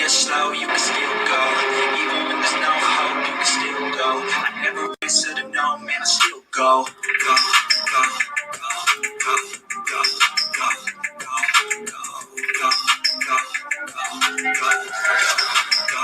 feel slow, you can still go. Even when there's no hope, you can still go. I never answer to no, man, I still go. Go, go, go, go, go, go, go, go, go, go, go, go,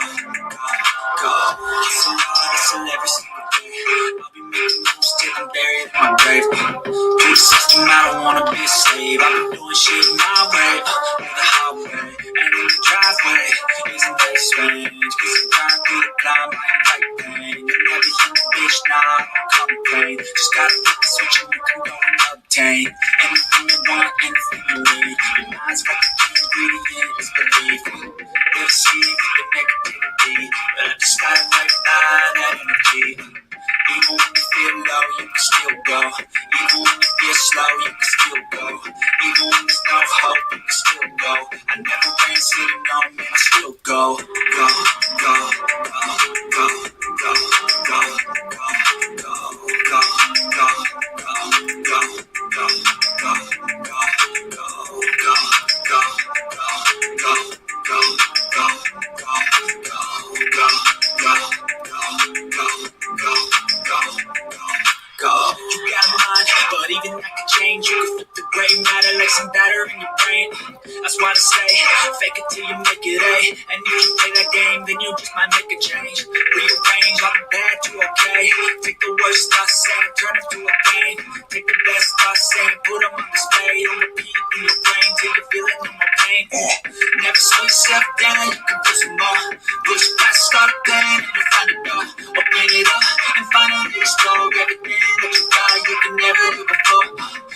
go. Hustle hard, hustle every single day. I'll be making moves till I'm buried in my grave. Through the system, I don't wanna be a slave. I've been doing shit my way, on the highway, and in the driveway. Isn't that strange? Cause I'm trying through the climb, I ain't like pain. You're never human, bitch, nah, I don't complain. Just gotta flip the switch and you can go and obtain anything you want, anything you need. Your mind's got the key ingredient, is belief. We'll see with the negativity, but I just gotta let that energy. Even when you feel low, you can still go. Even when you feel slow, you can still go. Even when there's no hope, you can still go. I never ran city, no, man, I still go. Go, go, go, go, go, go, go, go, go, go, go, go, go, go, go, go. You got a mind, but even that could change. You can flip the gray matter like some batter in your brain. That's why I say, fake it till you make it A. And if you play that game, then you just might make a change. Rearrange all the bad to okay. Take the worst I say, turn it to a game. Take the best I say, put them on display. On repeat in your brain till you're feeling no more pain. Never slow yourself down, you can do some more. Push past all the pain and you find a door. Open it up and finally explore everything that you got, you can never do before.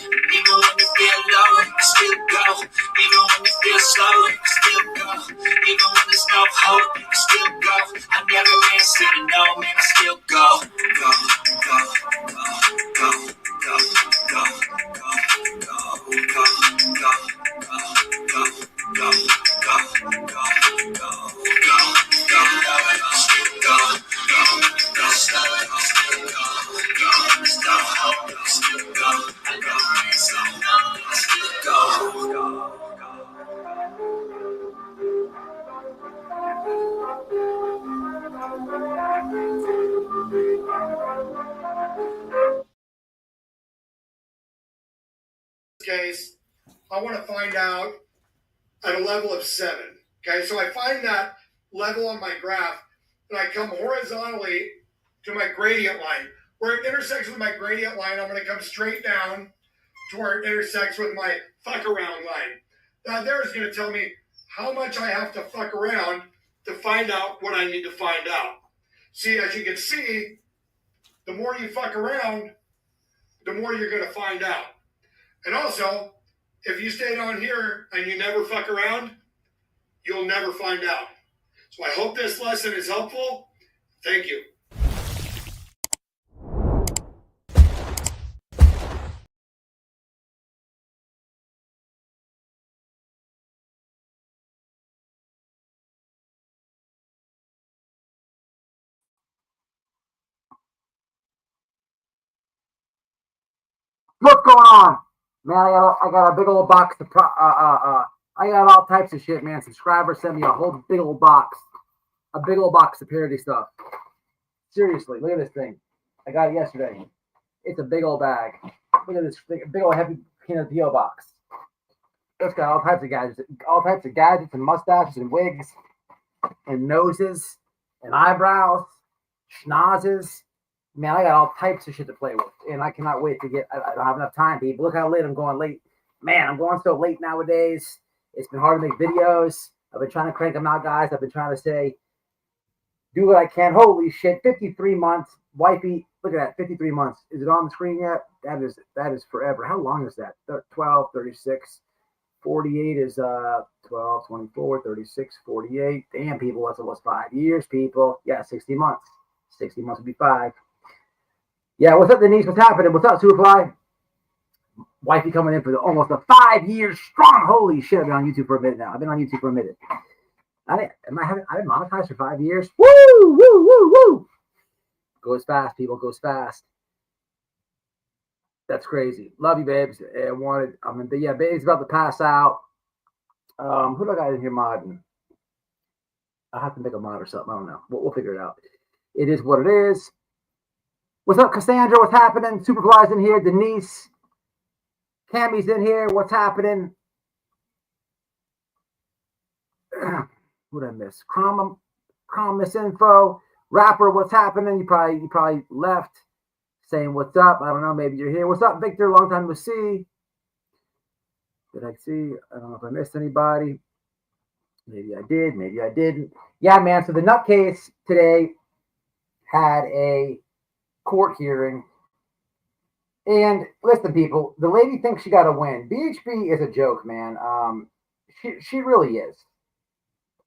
Even when you feel low, you can still go. Even when you feel slow, you can still go. Even when there's no hope, you can still go. I never answer to no, man, I still go. Go, go, go, go, go, go, go, go, go, go, go, go, go, go, go, go, go, still go, go, go, slow it, still go, go, there's no hope, still go, I know it's so no, still go, go. Case, I want to find out at a level of 7. Okay, so I find that level on my graph, and I come horizontally to my gradient line. Where it intersects with my gradient line, I'm going to come straight down to where it intersects with my fuck around line. Now there is going to tell me how much I have to fuck around to find out what I need to find out. See, as you can see, the more you fuck around, the more you're going to find out. And also, if you stay down here and you never fuck around, you'll never find out. So I hope this lesson is helpful. Thank you. What's going on, man? I got a big old box to I got all types of shit, man. Subscribers sent me a whole big old box of parody stuff. Seriously, look at this thing. I got it yesterday. It's a big old bag. Look at this big old heavy peanut PO box. It's got all types of gadgets and mustaches and wigs and noses and eyebrows, schnozzes. Man, I got all types of shit to play with, and I cannot wait to get. I don't have enough time, people. Look how late I'm going late. Man, I'm going so late nowadays. It's been hard to make videos. I've been trying to crank them out, guys. I've been trying to say, do what I can. Holy shit, 53 months. Wifey, look at that, 53 months. Is it on the screen yet? That is forever. How long is that? 12, 36, 48 is 12, 24, 36, 48. Damn, people, that's almost 5 years, people. Yeah, 60 months. 60 months would be 5. Yeah, what's up, Denise? What's happening? What's up, Superfly? Wifey coming in for almost a 5 years strong. Holy shit, I've been on YouTube for a minute now. I've been on YouTube for a minute. I've been monetized for 5 years. Woo, woo, woo, woo. Goes fast, people. Goes fast. That's crazy. Love you, babes. Babes about to pass out. Who do I got in here modding? I'll have to make a mod or something. I don't know. We'll figure it out. It is what it is. What's up, Cassandra? What's happening? Superfly's in here. Denise. Cammy's in here. What's happening? What did I miss? Crom misinfo. Rapper, what's happening? You probably left. Saying what's up. I don't know. Maybe you're here. What's up, Victor? Long time to see. Did I see? I don't know if I missed anybody. Maybe I did. Maybe I didn't. Yeah, man. So the nutcase today had a court hearing. And listen, people, the lady thinks she got to win. BHB is a joke, man. She really is.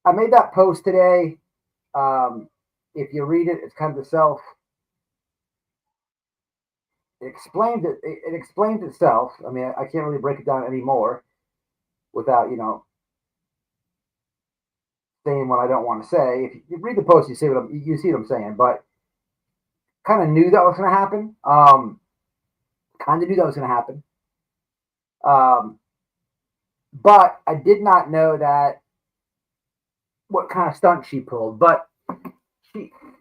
I made that post today. If you read it, it's kind of the self. It explains it. It explains itself. I mean, I can't really break it down anymore without, saying what I don't want to say. If you read the post, you see what I'm saying. But kind of knew that was going to happen. But I did not know that what kind of stunt she pulled. But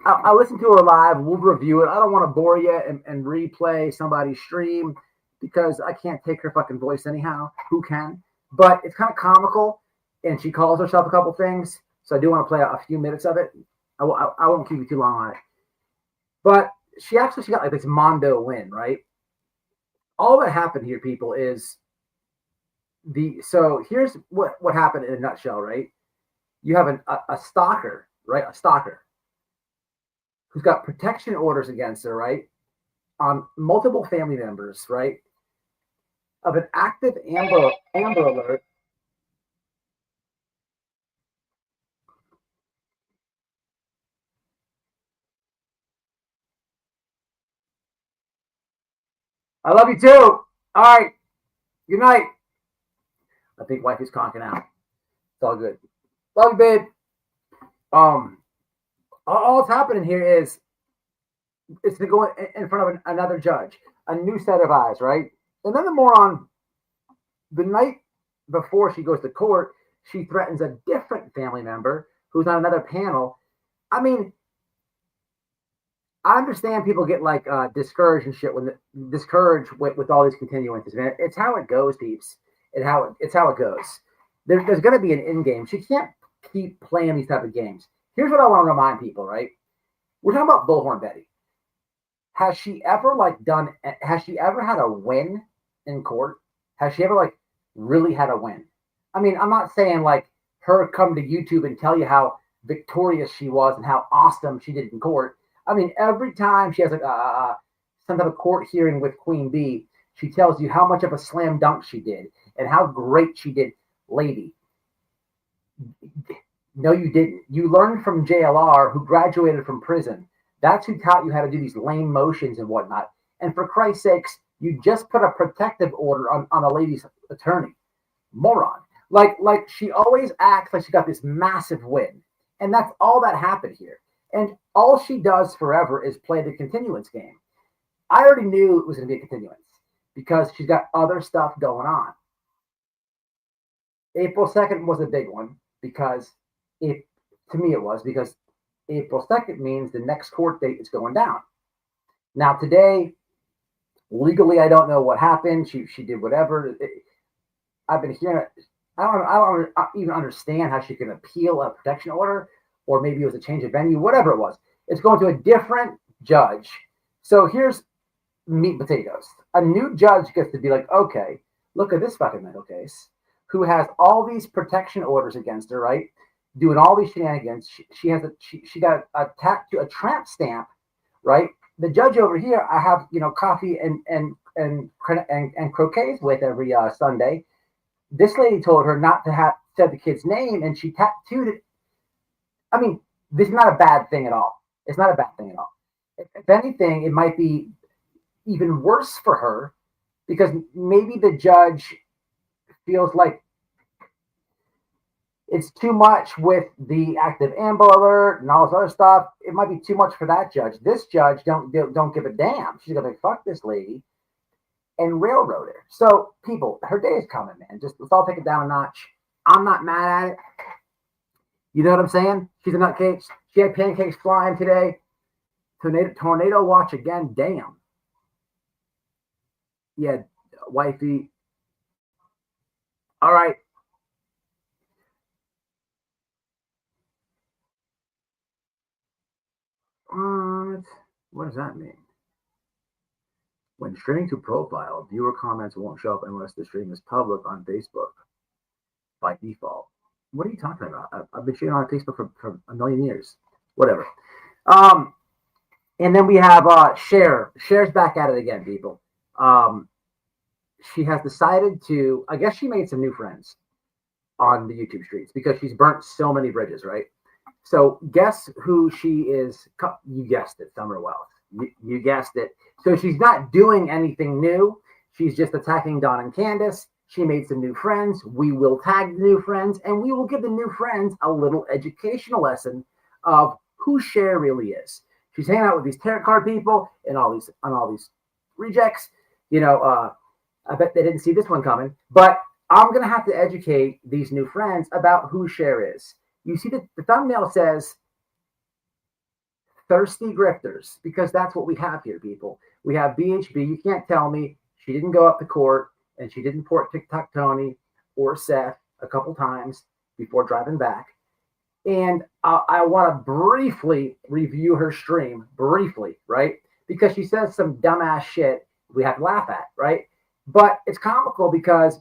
I listened to her live. We'll review it. I don't want to bore you and replay somebody's stream because I can't take her fucking voice anyhow. Who can? But it's kind of comical, and she calls herself a couple things. So I do want to play a few minutes of it. I won't keep you too long on it. But she got like this Mondo win, right? All that happened here, people, is so here's what happened in a nutshell, right? You have a stalker, right? A stalker who's got protection orders against her, right? On multiple family members, right? Of an active Amber Alert. I love you too. All right. Good night. I think wife is conking out. It's all good. Love you, babe. All that's happening here is it's to go in front of another judge, a new set of eyes, right? And then the moron, the night before she goes to court, she threatens a different family member who's on another panel. I mean, I understand people get like discouraged and shit discouraged with all these continuances, man. It's how it goes, peeps. It's how it goes. There's going to be an end game. She can't keep playing these type of games. Here's what I want to remind people, right? We're talking about Bullhorn Betty. Has she ever had a win in court? Has she ever really had a win? I mean, I'm not saying like her come to YouTube and tell you how victorious she was and how awesome she did in court. I mean, every time she has some type of court hearing with Queen Bee, she tells you how much of a slam dunk she did and how great she did. Lady, no, you didn't. You learned from JLR, who graduated from prison. That's who taught you how to do these lame motions and whatnot. And for Christ's sakes, you just put a protective order on a lady's attorney. Moron. Like she always acts like she got this massive win. And that's all that happened here. And all she does forever is play the continuance game. I already knew it was going to be a continuance because she's got other stuff going on. April 2nd was a big one because because April 2nd means the next court date is going down. Now today, legally, I don't know what happened. She did whatever. I've been hearing it. I don't even understand how she can appeal a protection order, or maybe it was a change of venue, whatever it was. It's going to a different judge. So here's meat and potatoes. A new judge gets to be like, okay, look at this fucking mental case, who has all these protection orders against her, right? Doing all these shenanigans. She got a tattoo, a tramp stamp, right? The judge over here, I have coffee and croquets with every Sunday. This lady told her not to have said the kid's name, and she tattooed it. I mean, this is not a bad thing at all. It's not a bad thing at all. If anything, it might be even worse for her because maybe the judge feels like it's too much with the active Amber Alert and all this other stuff. It might be too much for that judge. This judge don't give a damn. She's gonna fuck this lady and railroad her. So people, her day is coming, man. Just let's all take it down a notch. I'm not mad at it. You know what I'm saying? She's a nutcase. She had pancakes flying today. Tornado watch again. Damn. Yeah, wifey. All right. What does that mean? When streaming to profile, viewer comments won't show up unless the stream is public on Facebook by default. What are you talking about? I've been streaming on Facebook for a million years. Whatever. And then we have Cher. Cher's back at it again, people. She has decided to, I guess she made some new friends on the YouTube streets because she's burnt so many bridges, right? So guess who she is? You guessed it, Summer Wealth. You guessed it. So she's not doing anything new. She's just attacking Don and Candace. She made some new friends. We will tag the new friends, and we will give the new friends a little educational lesson of who Cher really is. She's hanging out with these tarot card people and all these rejects. You know, I bet they didn't see this one coming. But I'm gonna have to educate these new friends about who Cher is. You see the thumbnail says thirsty grifters, because that's what we have here, people. We have BHB. You can't tell me she didn't go up to court and she didn't port TikTok Tony or Seth a couple times before driving back. And I want to briefly review her stream, briefly, right? Because she says some dumbass shit we have to laugh at, right? But it's comical because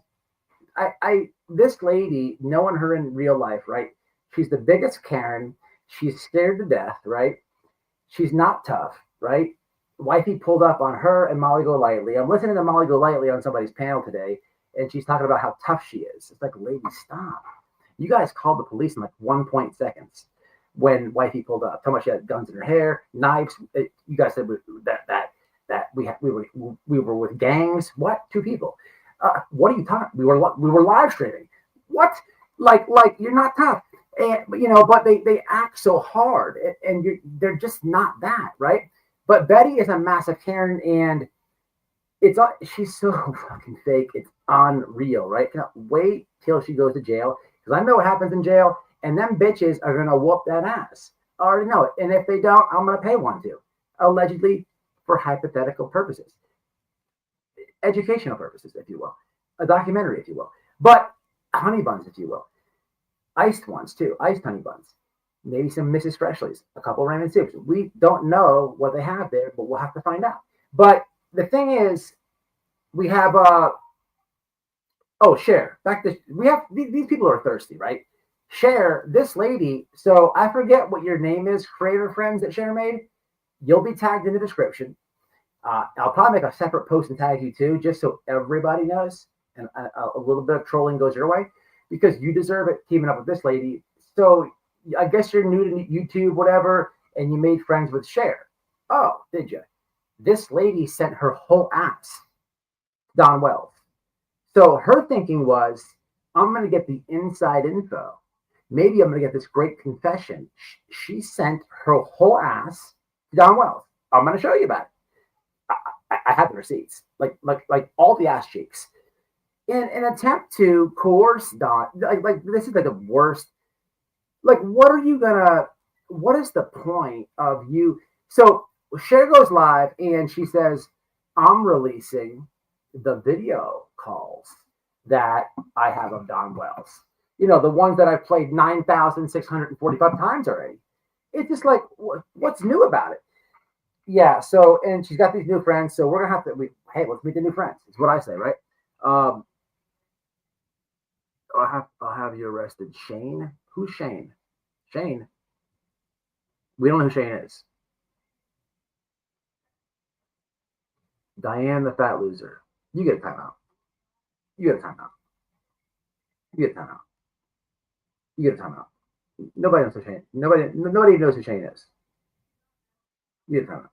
this lady, knowing her in real life, right? She's the biggest Karen. She's scared to death, right? She's not tough, right? Wifey pulled up on her and Molly Golightly. I'm listening to Molly Golightly on somebody's panel today, and she's talking about how tough she is. It's like, lady, stop. You guys called the police in like 1 seconds when wifey pulled up. How much she had guns in her hair, knives. You guys said that we were with gangs. What? 2 people. What are you talking? We were live streaming. What? Like you're not tough. And but they act so hard, and they're just not that, right? But Betty is a massive Karen, and she's so fucking fake. It's unreal, right? Cannot wait till she goes to jail, because I know what happens in jail, and them bitches are gonna whoop that ass. I already know it, and if they don't, I'm gonna pay one too, allegedly, for hypothetical purposes, educational purposes, if you will, a documentary, if you will, but honey buns, if you will. Iced ones too, iced honey buns, maybe some Mrs. Freshly's, a couple ramen soups. We don't know what they have there, but we'll have to find out. But the thing is, we have Cher. Back to we have these people are thirsty, right? Cher, this lady. So I forget what your name is, creator friends that Cher made. You'll be tagged in the description. I'll probably make a separate post and tag you too, just so everybody knows, and a little bit of trolling goes your way, because you deserve it teaming up with this lady. So I guess you're new to YouTube, whatever, and you made friends with Cher. Oh, did you? This lady sent her whole ass Don Wells. So her thinking was, I'm going to get the inside info. Maybe I'm going to get this great confession. She sent her whole ass to Don Wells. I'm going to show you about it. I have the receipts, like all the ass cheeks, in an attempt to coerce Don. Like this is like the worst. Like, what is the point of you? So Cher goes live and she says, I'm releasing the video calls that I have of Don Wells. The ones that I've played 9,645 times already. It's just like, what's new about it? Yeah. So, and she's got these new friends. So we're going to have to, hey, let's meet the new friends. Is what I say, right? I'll have you arrested. Shane? Who's Shane? Shane? We don't know who Shane is. Diane the fat loser. You get a timeout. You get a timeout. You get a timeout. You get a timeout. Nobody knows who Shane. Nobody knows who Shane is. You get a timeout.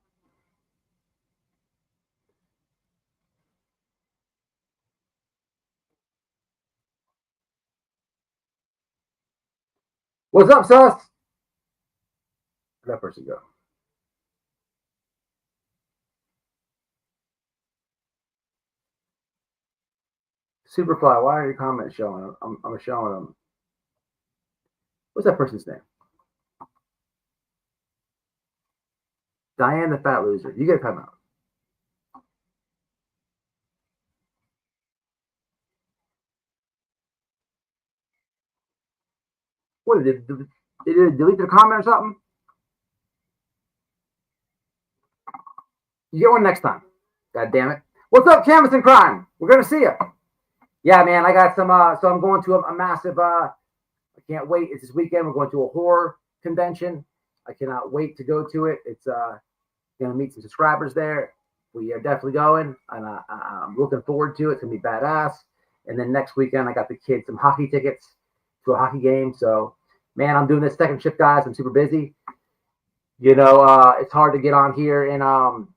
What's up, sus? Where'd that person go? Superfly, why are your comments showing? I'm showing them. What's that person's name? Diane the Fat Loser. You get a timeout. What did it delete their comment or something? You get one next time. God damn it. What's up, Canvas and Crime? We're gonna see you. Yeah, man, I got some so I'm going to a massive I can't wait. It's this weekend. We're going to a horror convention. I cannot wait to go to it. It's gonna meet some subscribers there. We are definitely going, and I'm looking forward to it. It's gonna be badass. And then next weekend, I got the kids some hockey tickets to a hockey game. So, man, I'm doing this second shift, guys. I'm super busy. You know, it's hard to get on here and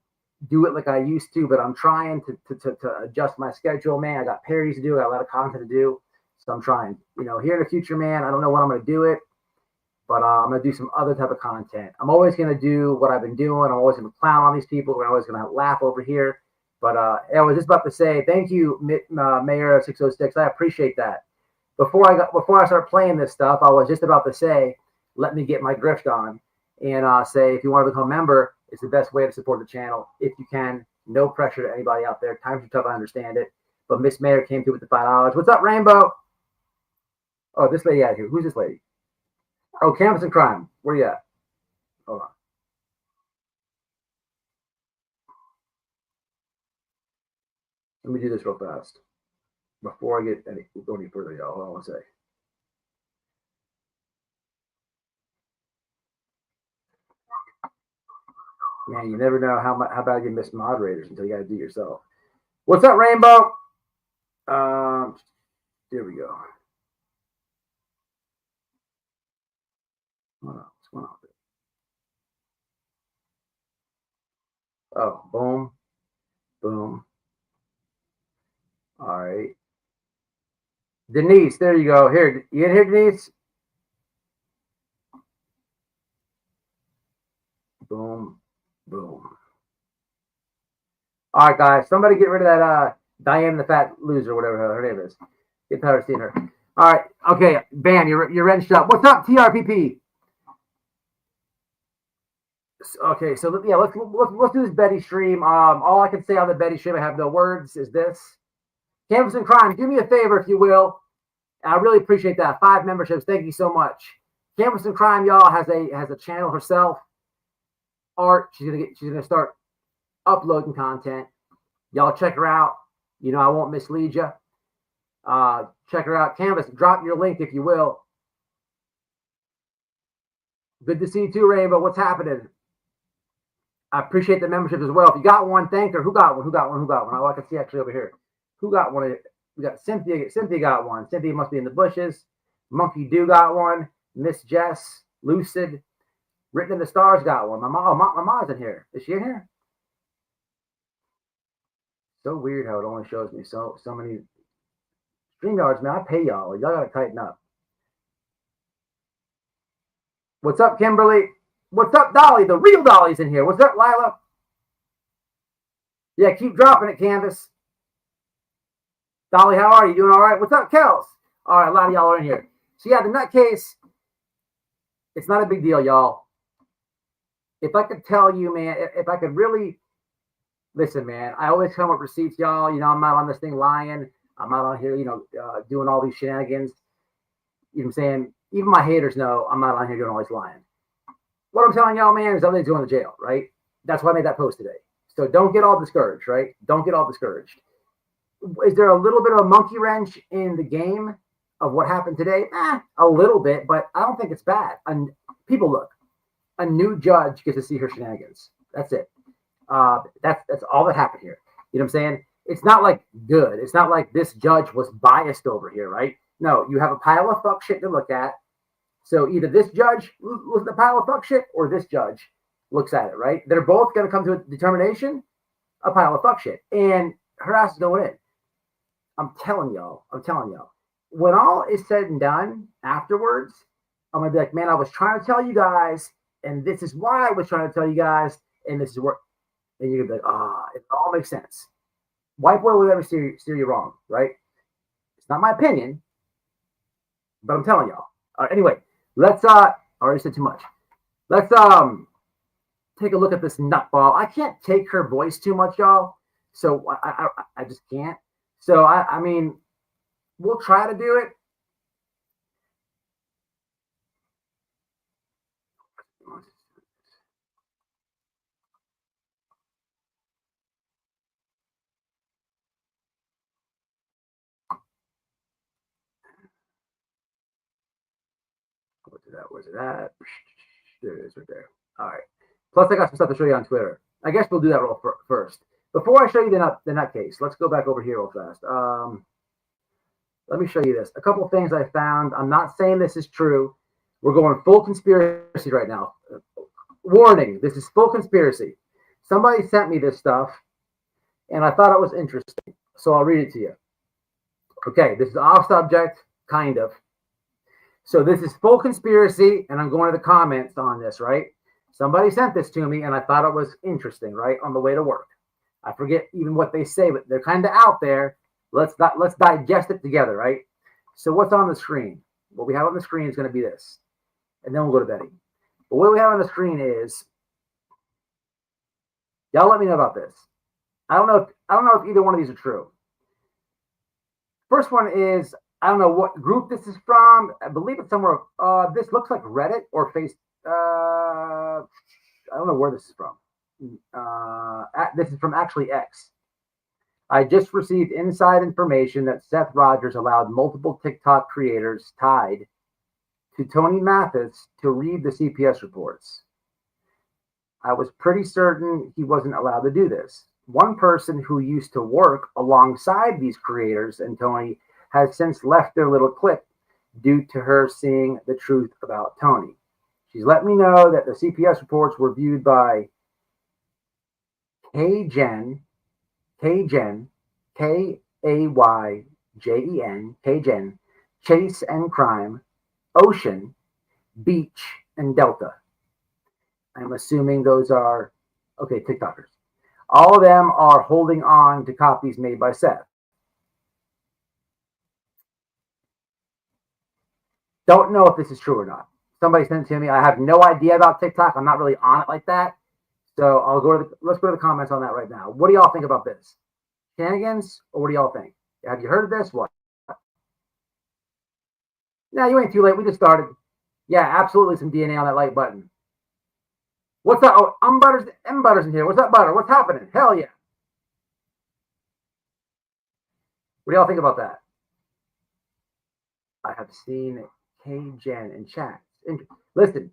do it like I used to, but I'm trying to adjust my schedule, man. I got parodies to do. I got a lot of content to do, so I'm trying. You know, here in the future, man, I don't know when I'm gonna do it. But I'm going to do some other type of content. I'm always going to do what I've been doing. I'm always going to clown on these people. We're always going to laugh over here. But I was just about to say, thank you, Mayor 606. I appreciate that. Before I start playing this stuff, I was just about to say, let me get my grift on. And say, if you want to become a member, it's the best way to support the channel. If you can, no pressure to anybody out there. Times are tough, I understand it. But Miss Mayor came through with the $5. What's up, Rainbow? Oh, this lady out here. Who's this lady? Oh, Canvas and Crime. Where you at? Hold on. Let me do this real fast before I go any further, y'all. Hold on one sec. Man, you never know how bad you miss moderators until you got to do it yourself. What's up, Rainbow? There we go. What's going on? Oh, boom, boom. All right. Denise, there you go. Here, you in here, Denise? Boom, boom. All right, guys. Somebody get rid of that Diane the Fat Loser, whatever her name is. Get tired of seeing her. All right. Okay, Ban, you're wrenched up. What's up, TRPP? Okay, so yeah, let's do this Betty stream. All I can say on the Betty stream, I have no words, is this. Canvas and Crime, do me a favor if you will. I really appreciate that. 5 memberships. Thank you so much. Canvas and Crime, y'all, has a channel herself. Art. She's gonna start uploading content. Y'all check her out. You know, I won't mislead you. Check her out. Canvas, drop your link if you will. Good to see you too, Rainbow. What's happening? I appreciate the membership as well. If you got one, thank her. Who got one? Oh, I can see actually over here. Who got one? We got Cynthia. Cynthia got one. Cynthia must be in the bushes. Monkey Do got one. Miss Jess, Lucid, Written in the Stars got one. My mom's in here. Is she in here? So weird how it only shows me so many StreamYards, man. I pay y'all. Y'all gotta tighten up. What's up, Kimberly? What's up, Dolly? The real Dolly's in here. What's up, Lila? Yeah, keep dropping it, Canvas. Dolly, how are you? Doing all right? What's up, Kels? All right, a lot of y'all are in here. So yeah, the nutcase, it's not a big deal, y'all. If I could tell you, man, if I could really listen, man, I always come with receipts, y'all. You know, I'm not on this thing lying. I'm not on here, you know, doing all these shenanigans. You know what I'm saying? Even my haters know I'm not on here doing all this lying. What I'm telling y'all, man, is everything's going to jail, right? That's why I made that post today. So don't get all discouraged, right? Don't get all discouraged. Is there a little bit of a monkey wrench in the game of what happened today? A little bit, but I don't think it's bad. And people, look, a new judge gets to see her shenanigans. That's it. That's all that happened here. You know what I'm saying? It's not like good. It's not like this judge was biased over here, right? No, you have a pile of fuck shit to look at. So either this judge looks at the pile of fuck shit or this judge looks at it, right? They're both going to come to a determination, a pile of fuck shit. And her ass is going in. I'm telling y'all. When all is said and done afterwards, I'm going to be like, man, I was trying to tell you guys, and this is why I was trying to tell you guys, and this is where, and you're going to be like, it all makes sense. White boy will never steer you wrong, right? It's not my opinion, but I'm telling y'all. Anyway, Let's I already said too much. Let's take a look at this nutball. I can't take her voice too much, y'all. So I just can't. So I mean, we'll try to do it. Where's it at? There it is right there. All right. Plus, I got some stuff to show you on Twitter. I guess we'll do that real first. Before I show you the nutcase, let's go back over here real fast. Let me show you this. A couple of things I found. I'm not saying this is true. We're going full conspiracy right now. Warning, this is full conspiracy. Somebody sent me this stuff, and I thought it was interesting. So I'll read it to you. Okay, this is off subject, kind of. So this is full conspiracy, and I'm going to the comments on this, right? Somebody sent this to me, and I thought it was interesting, right, on the way to work. I forget even what they say, but they're kind of out there. Let's digest it together, right? So what's on the screen? What we have on the screen is going to be this, and then we'll go to Betty. But what we have on the screen is, y'all let me know about this. I don't know if either one of these are true. First one is, I don't know what group this is from. I believe it's somewhere. This looks like Reddit or Face. I don't know where this is from. This is from actually X. I just received inside information that Seth Rogers allowed multiple TikTok creators tied to Tony Mathis to read the CPS reports. I was pretty certain he wasn't allowed to do this. One person who used to work alongside these creators and Tony has since left their little clip due to her seeing the truth about Tony. She's let me know that the CPS reports were viewed by K-Jen, K-Ayjen, K-Jen, Chase and Crime, Ocean, Beach, and Delta. I'm assuming those are, okay, TikTokers. All of them are holding on to copies made by Seth. Don't know if this is true or not. Somebody sent it to me. I have no idea about TikTok. I'm not really on it like that. So let's go to the comments on that right now. What do y'all think about this? Shenanigans, or what do y'all think? Have you heard of this? What? No, you ain't too late. We just started. Yeah, absolutely some DNA on that like button. What's up? Oh, Butter's in here. What's up, Butter? What's happening? Hell yeah. What do y'all think about that? I have seen K-Jen in chat. Listen,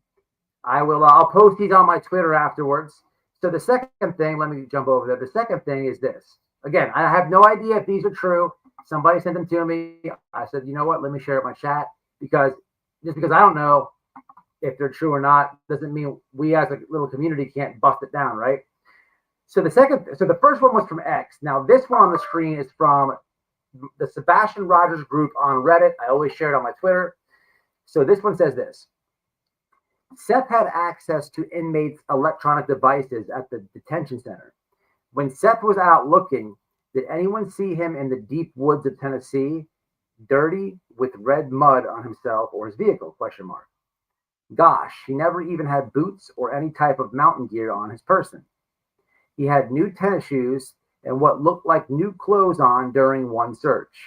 I'll post these on my Twitter afterwards. So the second thing, let me jump over there. The second thing is this. Again, I have no idea if these are true. Somebody sent them to me. I said, you know what? Let me share it in my chat because I don't know if they're true or not doesn't mean we as a little community can't bust it down, right? So the first one was from X. Now this one on the screen is from the Sebastian Rogers group on Reddit. I always share it on my Twitter. So this one says this. Seth had access to inmates' electronic devices at the detention center. When Seth was out looking, did anyone see him in the deep woods of Tennessee, dirty with red mud on himself or his vehicle? ? Gosh, he never even had boots or any type of mountain gear on his person. He had new tennis shoes and what looked like new clothes on during one search.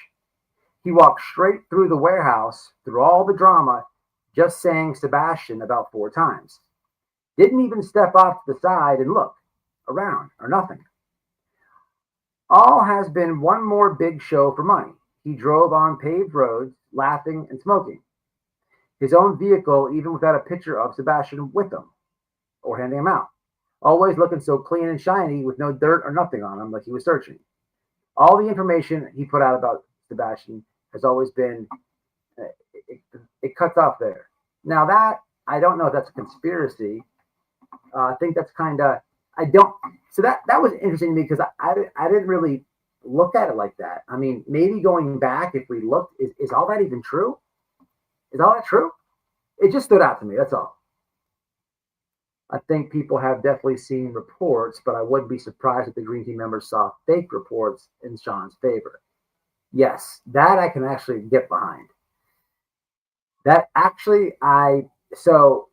He walked straight through the warehouse, through all the drama, just saying Sebastian about 4 times. Didn't even step off to the side and look around or nothing. All has been one more big show for money. He drove on paved roads, laughing and smoking. His own vehicle, even without a picture of Sebastian with him or handing him out. Always looking so clean and shiny with no dirt or nothing on him like he was searching. All the information he put out about Sebastian has always been, it cuts off there. Now that, I don't know if that's a conspiracy. I think that's kind of, so that was interesting to me because I didn't really look at it like that. I mean, maybe going back, if we looked, is all that even true? Is all that true? It just stood out to me, that's all. I think people have definitely seen reports, but I wouldn't be surprised if the Green Team members saw fake reports in Sean's favor. Yes, that I can actually get behind. That actually, so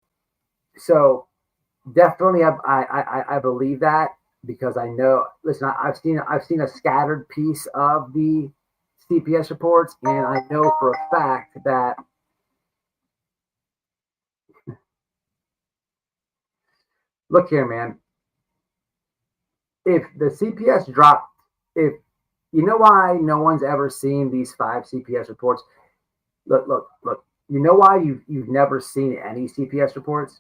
definitely, I believe that because I know. Listen, I've seen a scattered piece of the CPS reports, and I know for a fact that look here, man. If the CPS dropped, if you know why no one's ever seen these 5 CPS reports, look. You know why you've never seen any CPS reports?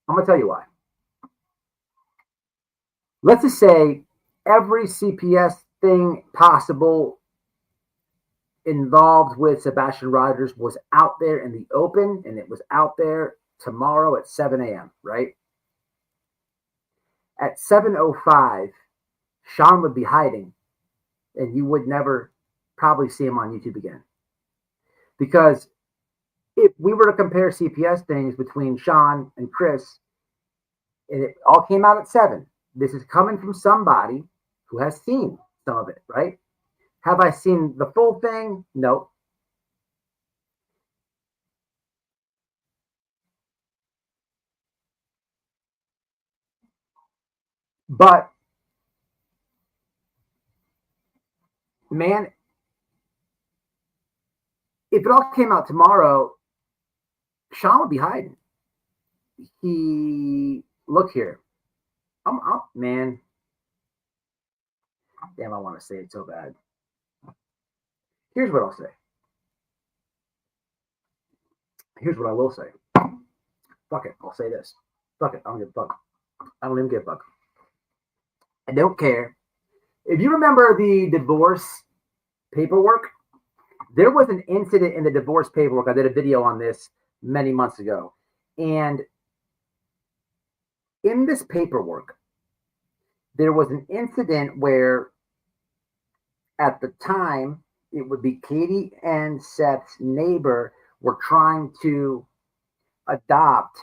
I'm gonna tell you why. Let's just say every CPS thing possible involved with Sebastian Rogers was out there in the open, and it was out there tomorrow at 7 a.m., right? At 7:05, Sean would be hiding, and you would never probably see him on YouTube again. Because if we were to compare CPS things between Sean and Chris, and it all came out at 7, this is coming from somebody who has seen some of it, right? Have I seen the full thing? No. But, man, if it all came out tomorrow, Sean would be hiding. Look here. I'm man. Damn, I want to say it so bad. Here's what I'll say. Here's what I will say. Fuck it. I'll say this. Fuck it. I don't give a fuck. I don't even give a fuck. I don't care. If you remember the divorce paperwork, there was an incident in the divorce paperwork. I did a video on this many months ago. And in this paperwork, there was an incident where at the time, it would be Katie and Seth's neighbor were trying to adopt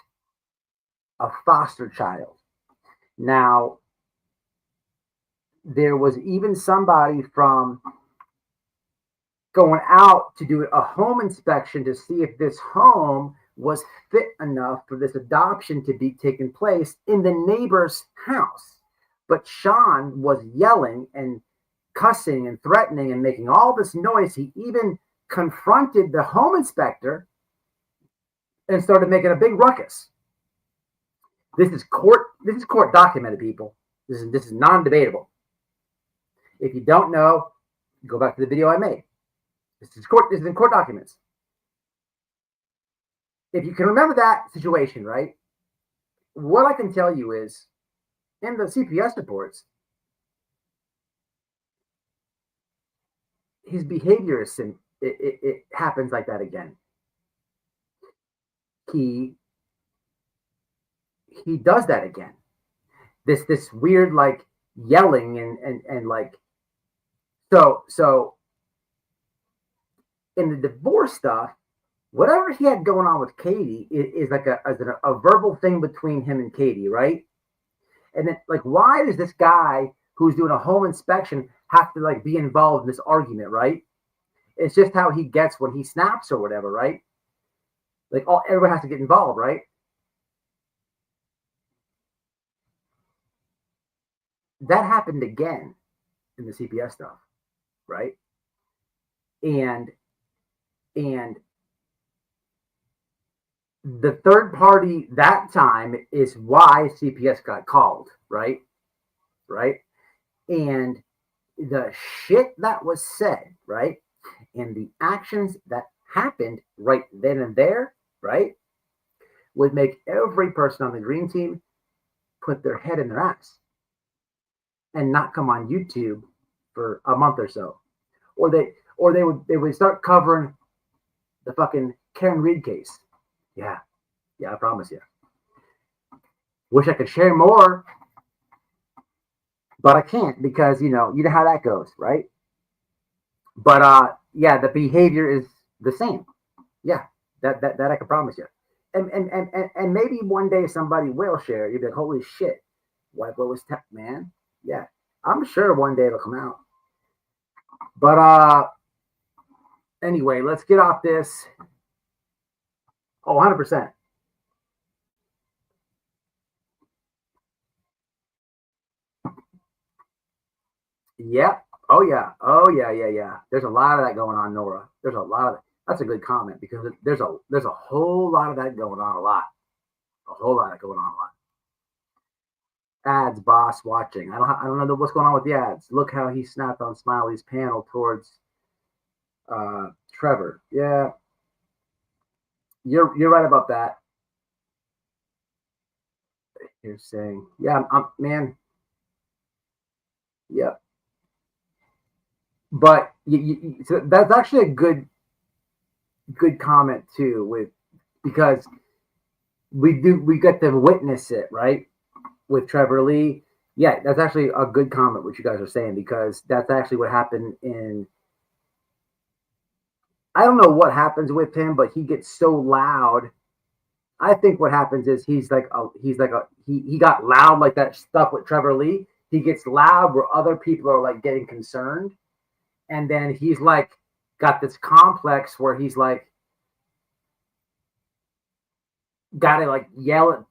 a foster child. Now, there was even somebody from going out to do a home inspection to see if this home was fit enough for this adoption to be taking place in the neighbor's house. But Sean was yelling and cussing and threatening and making all this noise. He even confronted the home inspector and started making a big ruckus. This is court documented, people. This is non-debatable. If you don't know, go back to the video I made. This is in court documents. If you can remember that situation, right? What I can tell you is in the CPS reports, his behavior is it happens like that again. He does that again. This weird like yelling and like so in the divorce stuff, whatever he had going on with Katie is like a verbal thing between him and Katie, right? And then like, why does this guy who's doing a home inspection have to like be involved in this argument, right? It's just how he gets when he snaps or whatever, right? Like everyone has to get involved, right? That happened again in the CPS stuff, right? And the third party that time is why CPS got called, right? Right? And the shit that was said, right? And the actions that happened right then and there, right? Would make every person on the green team put their head in their ass and not come on YouTube for a month or so. Or they would start covering the fucking Karen Reed case. Yeah, I promise you. Wish I could share more, but I can't because you know how that goes, right? But yeah, the behavior is the same. Yeah, that I can promise you. And maybe one day somebody will share. You'll be like, holy shit, what was tech, man? Yeah, I'm sure one day it'll come out. But Anyway, let's get off this. Oh, 100%. Yep. Oh yeah. Oh yeah. Yeah. Yeah. There's a lot of that going on, Nora. There's a lot of that. That's a good comment because there's a whole lot of that going on. A whole lot of going on. A lot. Ads, boss, watching. I don't know what's going on with the ads. Look how he snapped on Smiley's panel towards Trevor. Yeah. You're right about that. You're saying, yeah, man. Yeah. But so that's actually a good comment too, with because we get to witness it, right? With Trevor Lee. Yeah, that's actually a good comment what you guys are saying, because that's actually what happened in, I don't know what happens with him, but he gets so loud. I think what happens is he got loud like that stuff with Trevor Lee. He gets loud where other people are like getting concerned. And then he's like got this complex where he's like gotta like yell at.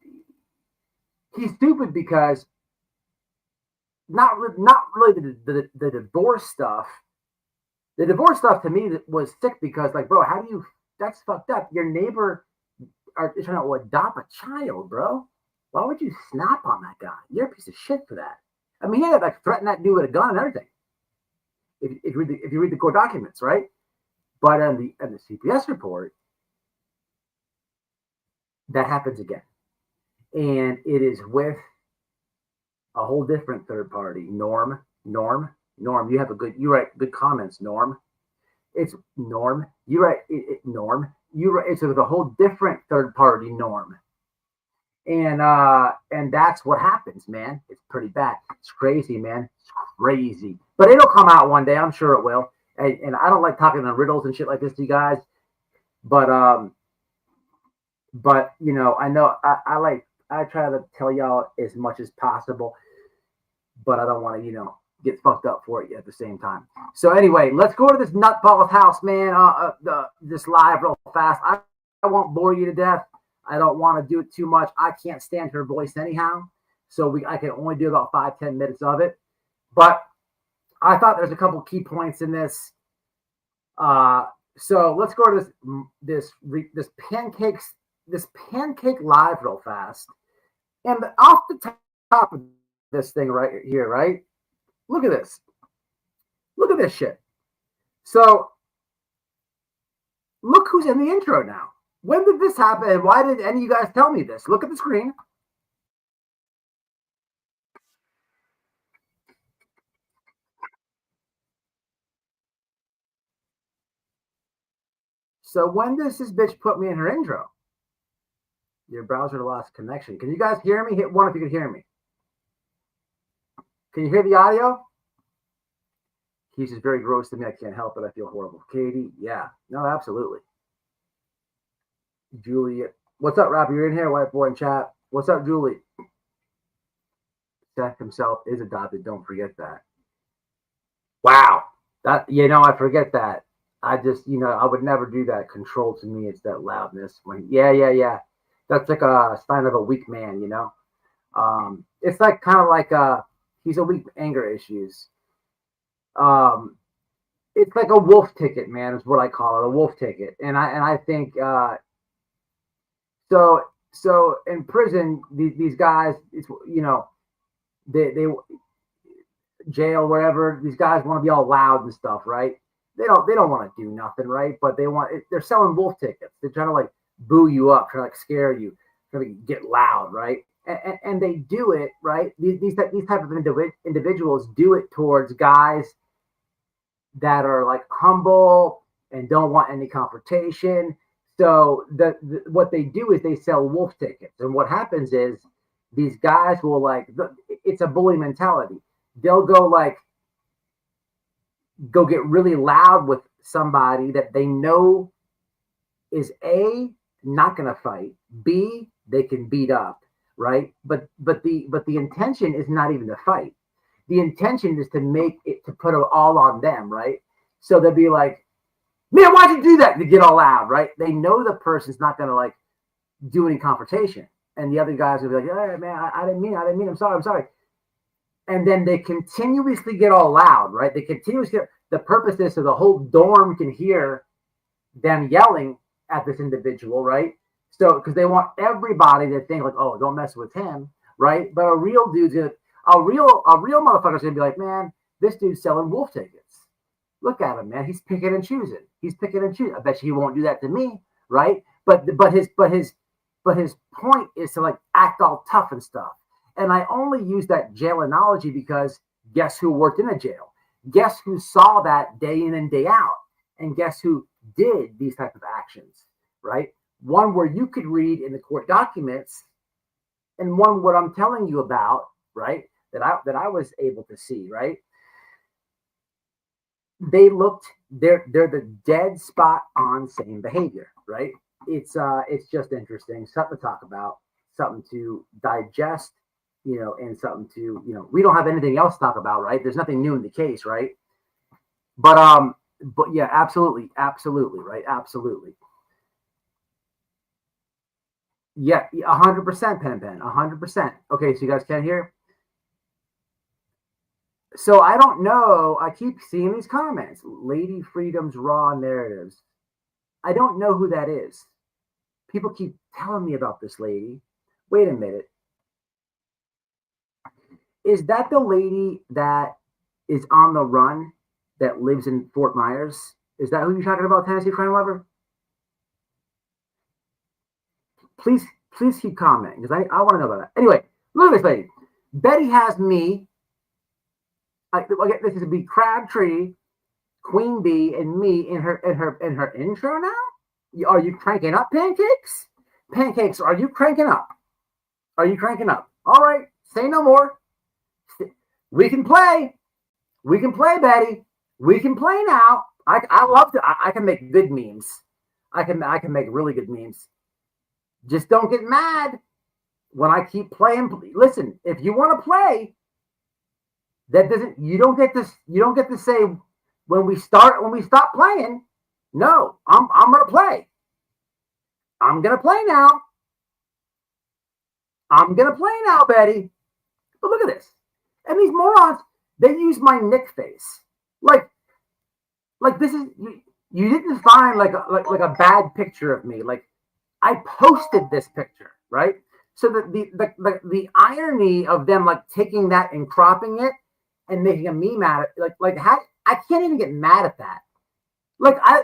He's stupid because not really the divorce stuff. The divorce stuff to me was sick because, like, bro, how do you? That's fucked up. Your neighbor is trying to adopt a child, bro. Why would you snap on that guy? You're a piece of shit for that. I mean, he had like threatened that dude with a gun and everything. If you read the court documents, right? But on the CPS report, that happens again, and it is with a whole different third party. Norm. You have you write good comments, Norm. It's Norm. You write Norm. You write. It's with a whole different third party, Norm. And that's what happens, man. It's pretty bad. It's crazy, man. It's crazy. But it'll come out one day. I'm sure it will. And I don't like talking in riddles and shit like this to you guys. But you know, I know I try to tell y'all as much as possible, but I don't want to, you know, get fucked up for it at the same time. So anyway, let's go to this nutball's house, man. This live real fast. I won't bore you to death. I don't want to do it too much. I can't stand her voice anyhow. So I can only do about 5-10 minutes of it. But I thought there's a couple key points in this. So let's go to this pancake live real fast. And off the top of this thing right here, right? Look at this. Look at this shit. So look who's in the intro now. When did this happen? And why did any of you guys tell me this? Look at the screen. So when does this bitch put me in her intro? Your browser lost connection. Can you guys hear me? Hit 1 if you can hear me. Can you hear the audio? He's just very gross to me. I can't help it. I feel horrible. Katie, yeah. No, absolutely. Julie, what's up, Robbie? You're in here, white boy in chat. What's up, Julie? Seth himself is adopted. Don't forget that. Wow. That, you know, I forget that. I just, you know, I would never do that. Control to me, it's that loudness. Yeah. That's like a sign of a weak man, you know. It's like kind of like he's a weak anger issues. It's like a wolf ticket, man, is what I call it, a wolf ticket. And I think so in prison, these guys, it's, you know, they jail, wherever, these guys want to be all loud and stuff, right? They don't want to do nothing, right? But they're selling wolf tickets. They're trying to like boo you up, trying to like scare you, trying to get loud, right? And they do it, right? These type of individuals do it towards guys that are like humble and don't want any confrontation. So what they do is they sell wolf tickets. And what happens is these guys will like, it's a bully mentality. They'll go get really loud with somebody that they know is A, not going to fight, B, they can beat up, right? But the intention is not even to fight. The intention is to make it, to put it all on them, right? So they'll be like, Man, why'd you do that? They get all loud, right? They know the person's not going to like do any confrontation. And the other guys will be like, hey, man, I didn't mean, I'm sorry. And then they continuously get all loud, right? They continuously get, the purpose is so the whole dorm can hear them yelling at this individual, right? So, because they want everybody to think like, oh, don't mess with him, right? But a real dude's gonna, a real motherfucker's gonna be like, man, this dude's selling wolf tickets. Look at him, man. He's picking and choosing. He's picking and choosing. I bet you he won't do that to me, right? But his point is to like act all tough and stuff. And I only use that jail analogy because guess who worked in a jail? Guess who saw that day in and day out? And guess who did these type of actions, right? One where you could read in the court documents, and one what I'm telling you about, right? That I was able to see, right? They looked, they're the dead spot on same behavior, right? It's just interesting, something to talk about, something to digest, and something to, we don't have anything else to talk about, right? There's nothing new in the case, right? But yeah, absolutely, right? Absolutely. Yeah, 100%, Pen, 100%. Okay, so you guys can't hear? So I don't know. I keep seeing these comments. Lady Freedom's raw narratives. I don't know who that is. People keep telling me about this lady. Wait a minute. Is that the lady that is on the run that lives in Fort Myers? Is that who you're talking about, Tennessee Crime Lover? Please keep commenting because I want to know about that. Anyway, look at this lady. Betty has me. This is be Crabtree, Queen Bee, and me in her intro now. Are you cranking up, pancakes? Pancakes, are you cranking up? Are you cranking up? All right, say no more. We can play. We can play, Betty. We can play now. I love to. I can make good memes. I can make really good memes. Just don't get mad when I keep playing. Listen, if you want to play, that doesn't. You don't get this. You don't get to say when we stop playing. No, I'm gonna play. I'm gonna play now. I'm gonna play now, Betty. But look at this. And these morons, they use my Nick face. Like this is you didn't find like a bad picture of me. Like I posted this picture, right? So the irony of them like taking that and cropping it and making a meme out of it, like how I can't even get mad at that. Like I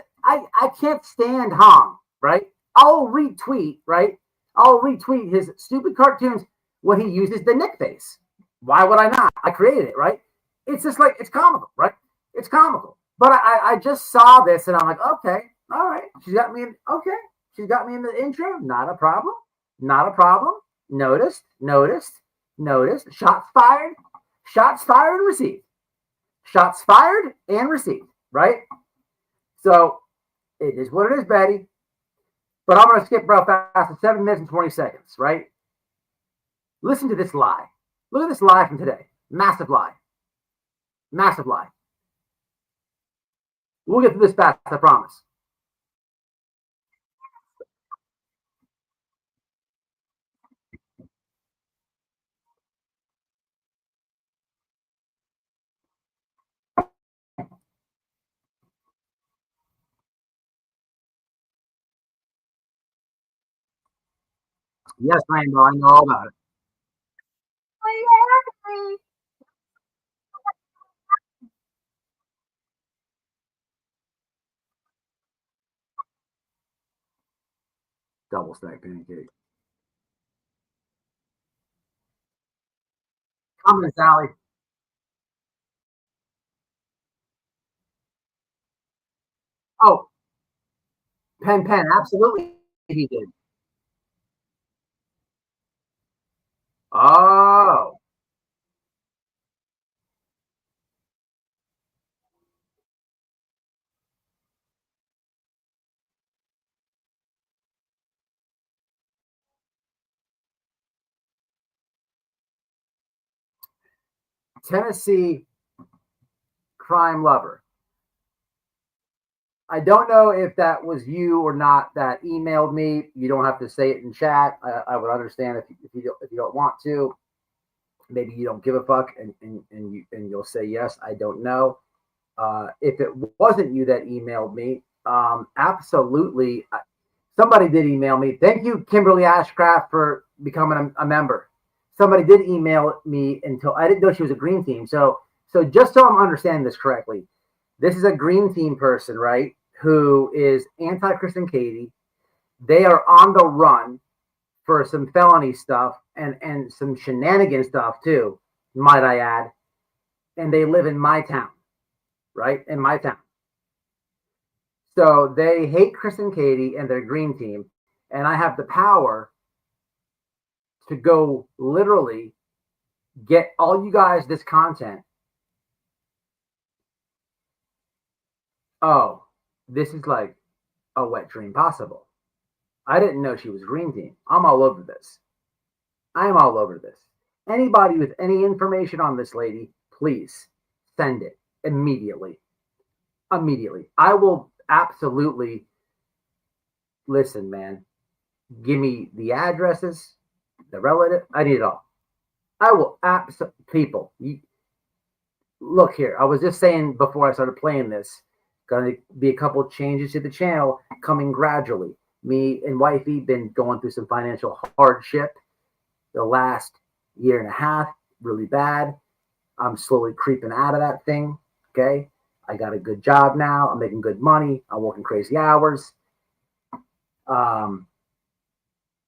can't stand Hong, right? I'll retweet, right? I'll retweet his stupid cartoons when he uses the Nick face. Why would I not? I created it, right? It's just like it's comical, right? It's comical. But I just saw this and I'm like, okay, all right. She's got me in okay. She's got me in the intro. Not a problem. Not a problem. Noticed. Shots fired. Shots fired and received. Shots fired and received, right? So it is what it is, Betty. But I'm going to skip real fast to 7 minutes and 20 seconds, right? Listen to this lie. Look at this lie from today. Massive lie. Massive lie. We'll get through this fast, I promise. Yes, Rainbow, I know all about it. Double stack pancake. Coming, Sally. Oh, Pen, absolutely he did. Oh, Tennessee crime lover. I don't know if that was you or not that emailed me. You don't have to say it in chat. I would understand if you don't want to. Maybe you don't give a fuck and you'll say yes. I don't know. If it wasn't you that emailed me, absolutely. Somebody did email me. Thank you, Kimberly Ashcraft, for becoming a member. Somebody did email me until I didn't know she was a green team. So just so I'm understanding this correctly, this is a green team person, right? Who is anti Kristen Katie. They are on the run for some felony stuff and some shenanigan stuff too, might I add. And they live in my town, right? In my town. So they hate Chris and Katie and their green team, and I have the power to go literally get all you guys this content. Oh, this is like a wet dream possible. I didn't know she was green team. I'm all over this. I am all over this. Anybody with any information on this lady, please send it immediately. Immediately. I will absolutely listen, man. Give me the addresses, the relative. I need it all. I will absolutely, people. Look here. I was just saying before I started playing this, going to be a couple of changes to the channel coming gradually. Me and wifey been going through some financial hardship the last year and a half, really bad. I'm slowly creeping out of that thing. Okay. I got a good job now. I'm making good money. I'm working crazy hours.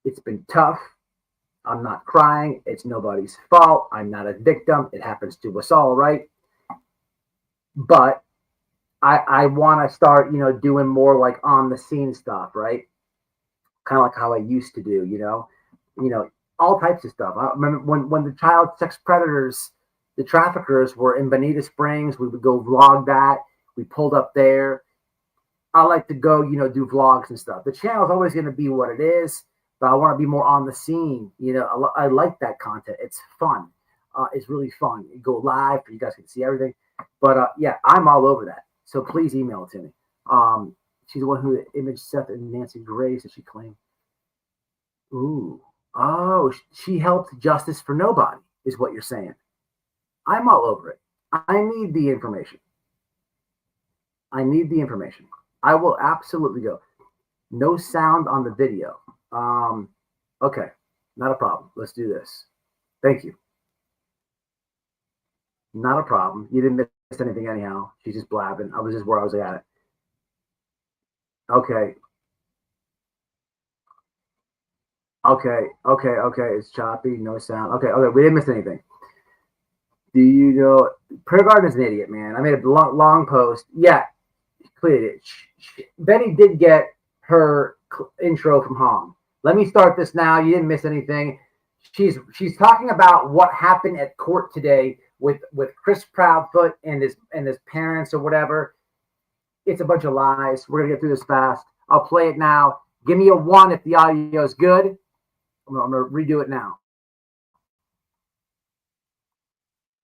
It's been tough. I'm not crying. It's nobody's fault. I'm not a victim. It happens to us all, right? But I want to start, doing more like on the scene stuff, right? Kind of like how I used to do, all types of stuff. I remember when the child sex predators, the traffickers were in Bonita Springs, we would go vlog that. We pulled up there. I like to go, do vlogs and stuff. The channel is always going to be what it is, but I want to be more on the scene. I like that content. It's fun. It's really fun. You go live, you guys can see everything. But yeah, I'm all over that. So please email it to me. She's the one who imaged Seth and Nancy Grace, that she claimed. Ooh. Oh, she helped Justice for Nobody, is what you're saying. I'm all over it. I need the information. I will absolutely go. No sound on the video. Okay, not a problem. Let's do this. Thank you. Not a problem. You didn't miss anything anyhow. She's just blabbing. I was just where I was at. Okay. It's choppy. No sound. Okay. We didn't miss anything. Do you know? Prayer Garden is an idiot, man. I made a long post. Yeah, clearly. Benny did get her intro from Hong. Let me start this now. You didn't miss anything. She's talking about what happened at court today with Chris Proudfoot and his parents or whatever. It's a bunch of lies. We're gonna get through this fast. I'll play it now. Give me a 1 if the audio is good. I'm gonna redo it now.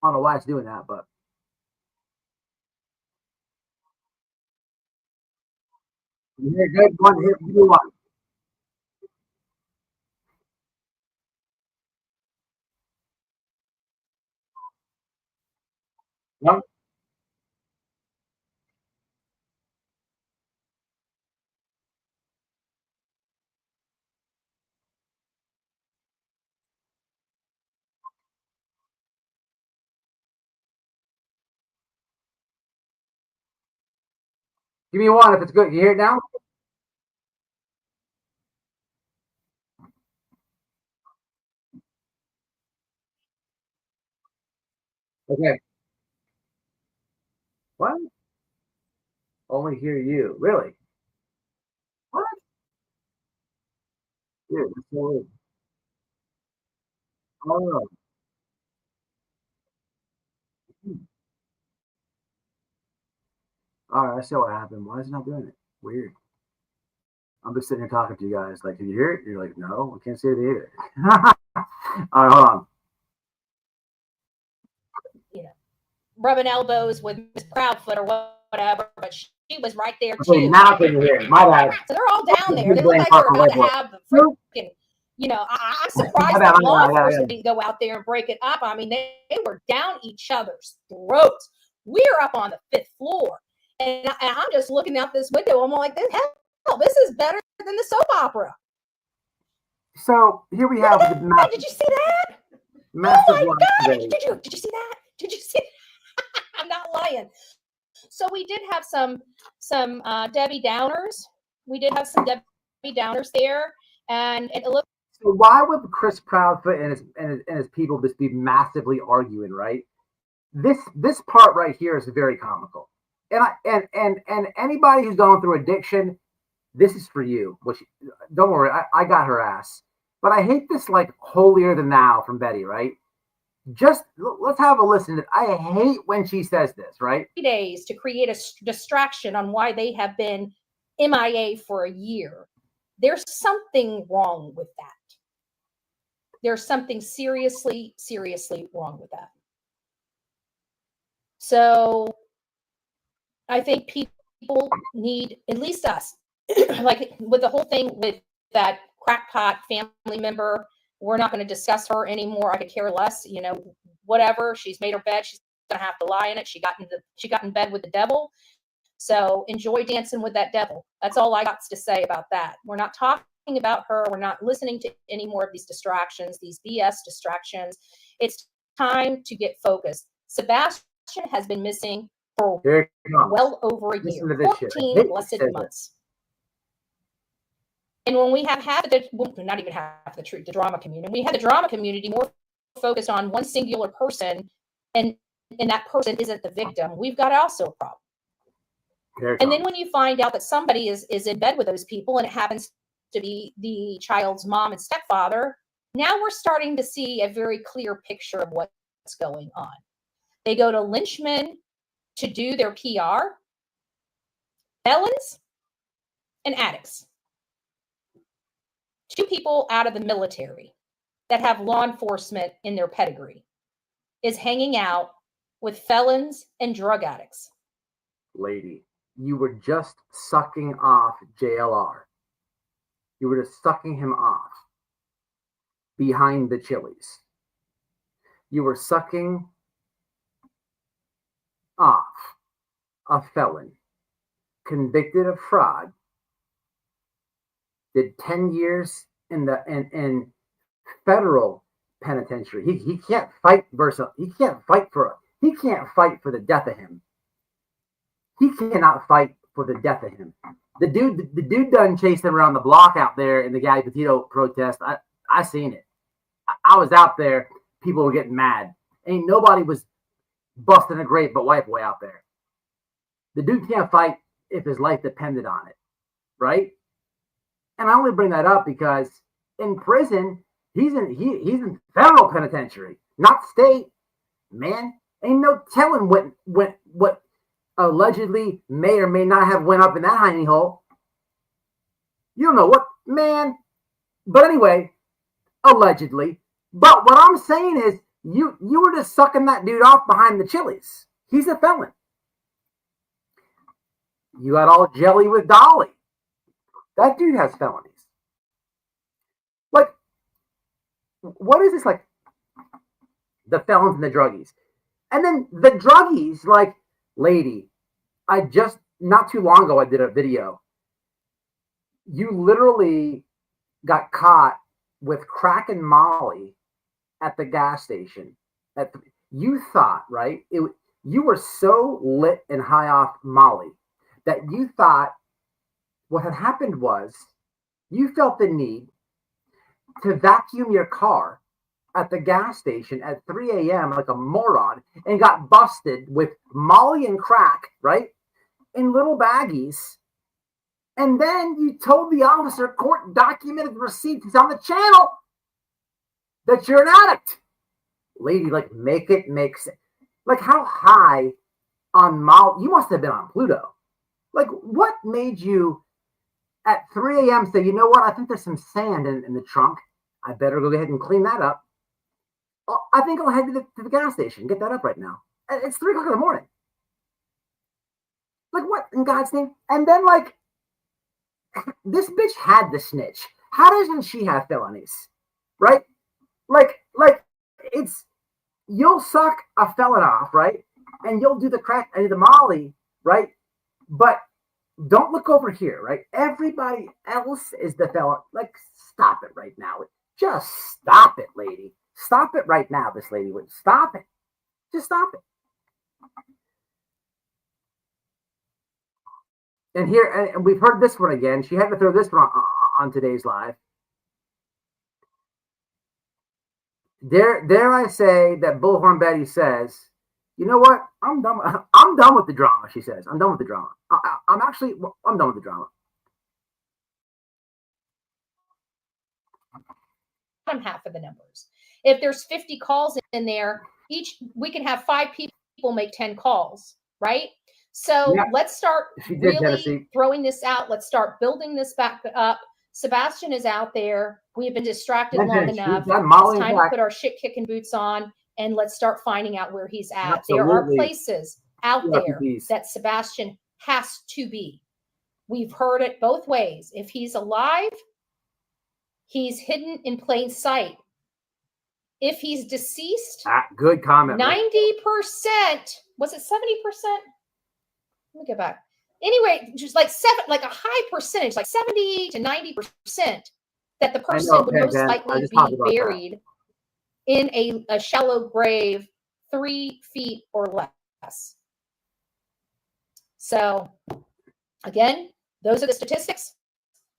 I don't know why it's doing that, but you're good. Give me 1. One. Give me 1 if it's good. You hear it now? Okay. What? Only hear you. Really? What? Dude, that's so weird. Oh, all right. I see what happened. Why is it not doing it? Weird. I'm just sitting here talking to you guys. Like, can you hear it? You're like, no, I can't see it either. All right, hold on. Rubbing elbows with Miss Proudfoot or whatever, but she was right there Okay, too. now can you hear it? My bad. So they're all down there. Good They look brain like fart they're from about to White Boy. have the freaking, you know, I'm surprised that law enforcement didn't go out there and break it up. I mean, they were down each other's throats. We're up on the 5th floor. And I'm just looking out this window. I'm like, hell, this is better than the soap opera. So here we have the massive. Did you see that? Massive oh my God! today. Did you see that? Did you see? I'm not lying. So we did have some Debbie Downers. We did have some Debbie Downers there, and it looked. So why would Chris Proudfoot and his people just be massively arguing, right? This part right here is very comical, and anybody who's going through addiction, this is for you. Which don't worry, I got her ass. But I hate this like holier than thou from Betty, right? Just let's have a listen. I hate when she says this, right? Days to create a distraction on why they have been MIA for a year. There's something wrong with that. There's something seriously wrong with that. So I think people need, at least us, like with the whole thing with that crackpot family member, we're not going to discuss her anymore. I could care less, you know, whatever. She's made her bed. She's going to have to lie in it. She got in bed with the devil. So enjoy dancing with that devil. That's all I got to say about that. We're not talking about her. We're not listening to any more of these distractions, these BS distractions. It's time to get focused. Sebastian has been missing for well over a year, 14 blessed months. And when we have had not even half the truth, the drama community, we had the drama community more focused on one singular person, and that person isn't the victim, we've got also a problem. And then when you find out that somebody is in bed with those people, and it happens to be the child's mom and stepfather, now we're starting to see a very clear picture of what's going on. They go to lynchmen to do their PR, felons, and addicts. 2 people out of the military that have law enforcement in their pedigree is hanging out with felons and drug addicts. Lady, you were just sucking off JLR. You were just sucking him off behind the chilies. You were sucking off a felon convicted of fraud, did 10 years in federal penitentiary. He can't fight he can't fight for the death of him. He cannot fight for the death of him. The dude done chased him around the block out there in the Gabby Petito protest. I seen it. I was out there. People were getting mad. Ain't nobody was busting a grape but White Boy out there. The dude can't fight if his life depended on it, right? And I only bring that up because in prison, he's in federal penitentiary, not state. Man, ain't no telling what allegedly may or may not have went up in that hiney hole. You don't know what, man. But anyway, allegedly. But what I'm saying is, you were just sucking that dude off behind the chilies. He's a felon. You got all jelly with Dolly. That dude has felonies. Like, what is this? Like, the felons and the druggies. And then the druggies, like, lady, I just, not too long ago, I did a video. You literally got caught with crack and Molly at the gas station. You thought, right? You were so lit and high off Molly that you thought what had happened was you felt the need to vacuum your car at the gas station at 3 a.m. like a moron and got busted with Molly and crack, right? In little baggies. And then you told the officer, court documented receipts, it's on the channel, that you're an addict. Lady, like, make it make sense. Like, how high on Molly? You must have been on Pluto. Like, what made you at 3 a.m. say, you know what? I think there's some sand in the trunk. I better go ahead and clean that up. I think I'll head to the gas station, get that up right now. It's 3 o'clock in the morning. Like, what? in God's name? And then, like, this bitch had the snitch. How doesn't she have felonies? Right? Like, it's, you'll suck a felon off, right? And you'll do the crack and the molly, right? But don't look over here, right? Everybody else is the felon. Like, stop it right now. Just stop it, lady. Stop it right now, this lady would. Stop it. Just stop it. And here, and we've heard this one again. She had to throw this one on today's live. Dare I say that Bullhorn Betty says, you know what? I'm done with the drama, she says. I'm done with the drama. I'm done with the drama. Half of the numbers. If there's 50 calls in there, we can have 5 people make 10 calls, right? So yeah, let's start really throwing this out. Let's start building this back up. Sebastian is out there. We have been distracted long enough. It's time to put our shit kicking boots on and let's start finding out where he's at. Absolutely. There are places out there that Sebastian has to be. We've heard it both ways. If he's alive, he's hidden in plain sight. If he's deceased, good comment. 90%, was it 70%? Let me get back. Anyway, just like a high percentage, like 70 to 90%, that the person would most likely be buried in a shallow grave 3 feet or less. So, again, those are the statistics.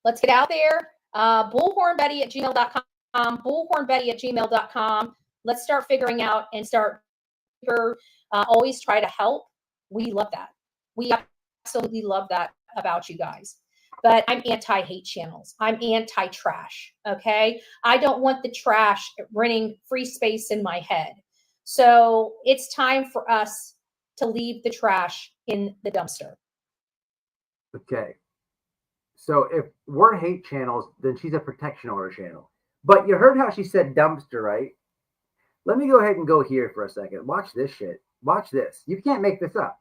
Let's get out there. Bullhornbetty@gmail.com, bullhornbetty@gmail.com. Let's start figuring out and always try to help. We love that. We absolutely love that about you guys. But I'm anti-hate channels. I'm anti-trash, okay? I don't want the trash renting free space in my head. So it's time for us to leave the trash in the dumpster. Okay. So if we're hate channels, then she's a protection order channel. But you heard how she said dumpster, right? Let me go ahead and go here for a second. Watch this shit. Watch this. You can't make this up.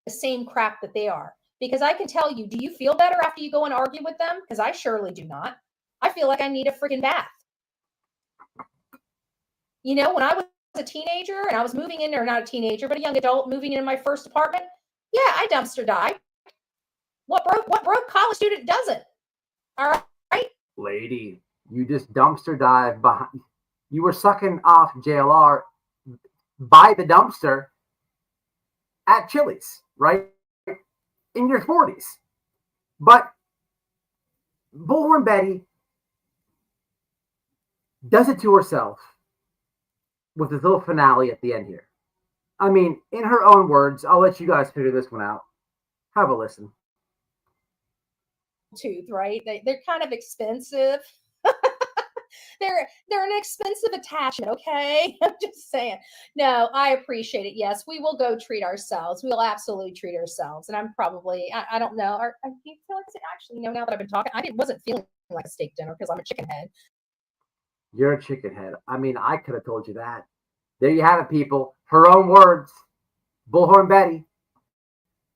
The same crap that they are. Because I can tell you, do you feel better after you go and argue with them? Because I surely do not. I feel like I need a freaking bath. You know, when I was a teenager and I was moving in, or not a teenager, but a young adult moving into my first apartment, yeah, I dumpster dive. What broke college student doesn't? All right? Lady, you just dumpster dive behind. You were sucking off JLR by the dumpster at Chili's, right? In your 40s. But Bullhorn Betty does it to herself with this little finale at the end here. I mean, in her own words, I'll let you guys figure this one out. Have a listen. Tooth, right? They're kind of expensive. They're an expensive attachment, okay? I'm just saying. No, I appreciate it. Yes, we will go treat ourselves. We will absolutely treat ourselves. And I'm probably, I don't know. I feel like actually, now that I've been talking, I wasn't feeling like a steak dinner because I'm a chicken head. You're a chicken head. I mean, I could have told you that. There you have it, people. Her own words. Bullhorn Betty.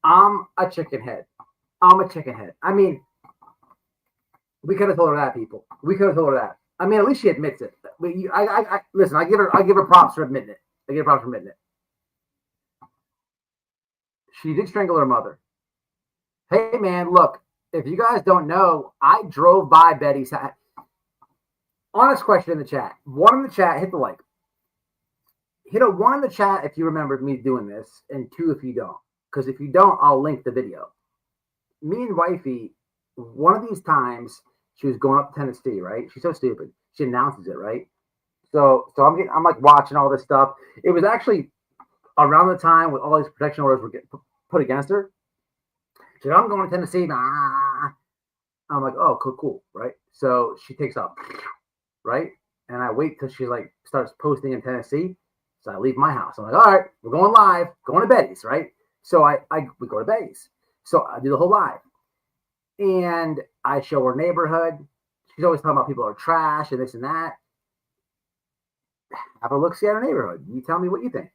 I'm a chicken head. I'm a chicken head. I mean, we could have told her that, people. We could have told her that. I mean, at least she admits it. Listen. I give her props for admitting it. I give her props for admitting it. She did strangle her mother. Hey, man, look. If you guys don't know, I drove by Betty's house. Honest question in the chat. 1 in the chat. Hit the like. Hit a 1 in the chat if you remembered me doing this, and 2 if you don't. Because if you don't, I'll link the video. Me and wifey, one of these times, she was going up to Tennessee, right? She's so stupid. She announces it, right? So I'm like watching all this stuff. It was actually around the time when all these protection orders were getting put against her. She said, I'm going to Tennessee. Nah. I'm like, oh, cool, right? So she takes off, right? And I wait till she like starts posting in Tennessee. So I leave my house. I'm like, all right, we're going live, going to Betty's, right? So we go to Betty's. So I do the whole live. And I show her neighborhood. She's always talking about people are trash and this and that. Have a look-see at her neighborhood. You tell me what you think.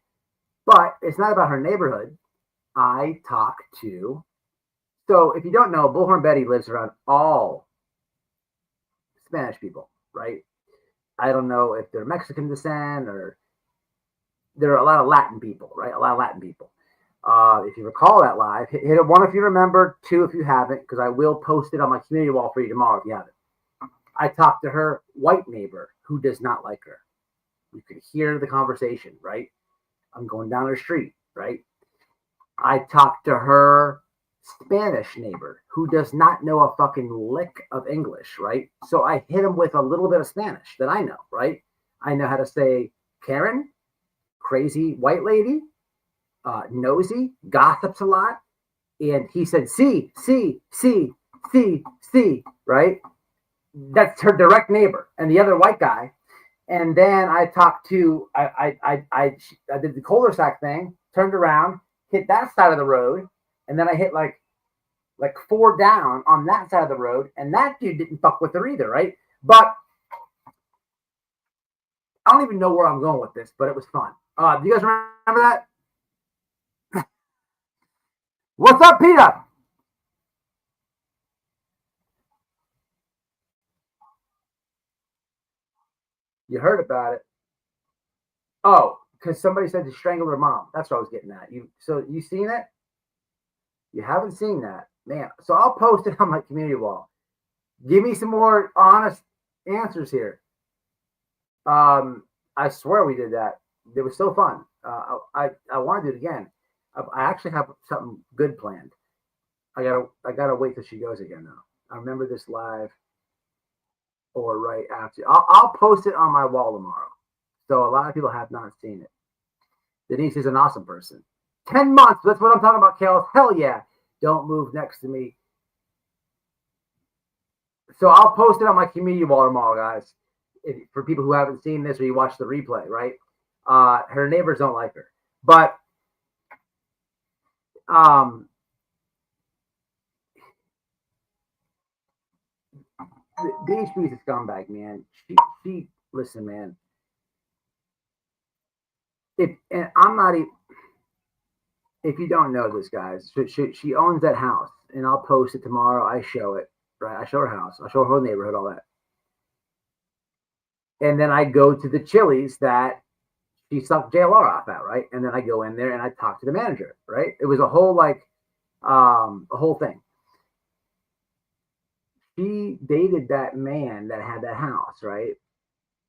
But it's not about her neighborhood. I talk to, so if you don't know, Bullhorn Betty lives around all Spanish people, right? I don't know if they're Mexican descent or there are a lot of Latin people, right? A lot of Latin people. If you recall that live, hit it 1 if you remember, 2 if you haven't, because I will post it on my community wall for you tomorrow if you haven't. I talked to her white neighbor who does not like her. You could hear the conversation, right? I'm going down her street, right? I talked to her Spanish neighbor who does not know a fucking lick of English, right? So I hit him with a little bit of Spanish that I know, right? I know how to say Karen, crazy white lady, nosy, gossips a lot. And he said, see, right? That's her direct neighbor. And the other white guy. And then I talked to, I did the cul-de-sac thing, turned around, hit that side of the road. And then I hit like 4 down on that side of the road. And that dude didn't fuck with her either, right? But I don't even know where I'm going with this, but it was fun. Do you guys remember that? What's up, Peter? You heard about it. Oh, because somebody said to strangle her mom. That's what I was getting at. So you seen it? You haven't seen that, man. So I'll post it on my community wall. Give me some more honest answers here. I swear we did that. It was so fun. I want to do it again. I actually have something good planned. I gotta wait till she goes again though. I remember this live or right after. I'll post it on my wall tomorrow. So a lot of people have not seen it. Denise is an awesome person. 10 months. That's what I'm talking about, Kels. Hell yeah. Don't move next to me. So I'll post it on my community wall tomorrow, guys. For people who haven't seen this or you watch the replay, right? Her neighbors don't like her. But BHB is a scumbag, man. She listen, man. And I'm not even, if you don't know this, guys, she owns that house, and I'll post it tomorrow. I show it, right? I show her house. I show her whole neighborhood, all that. And then I go to the Chili's that she sucked JLR off at, right? And then I go in there and I talk to the manager, right? It was a whole a whole thing. She dated that man that had that house, right?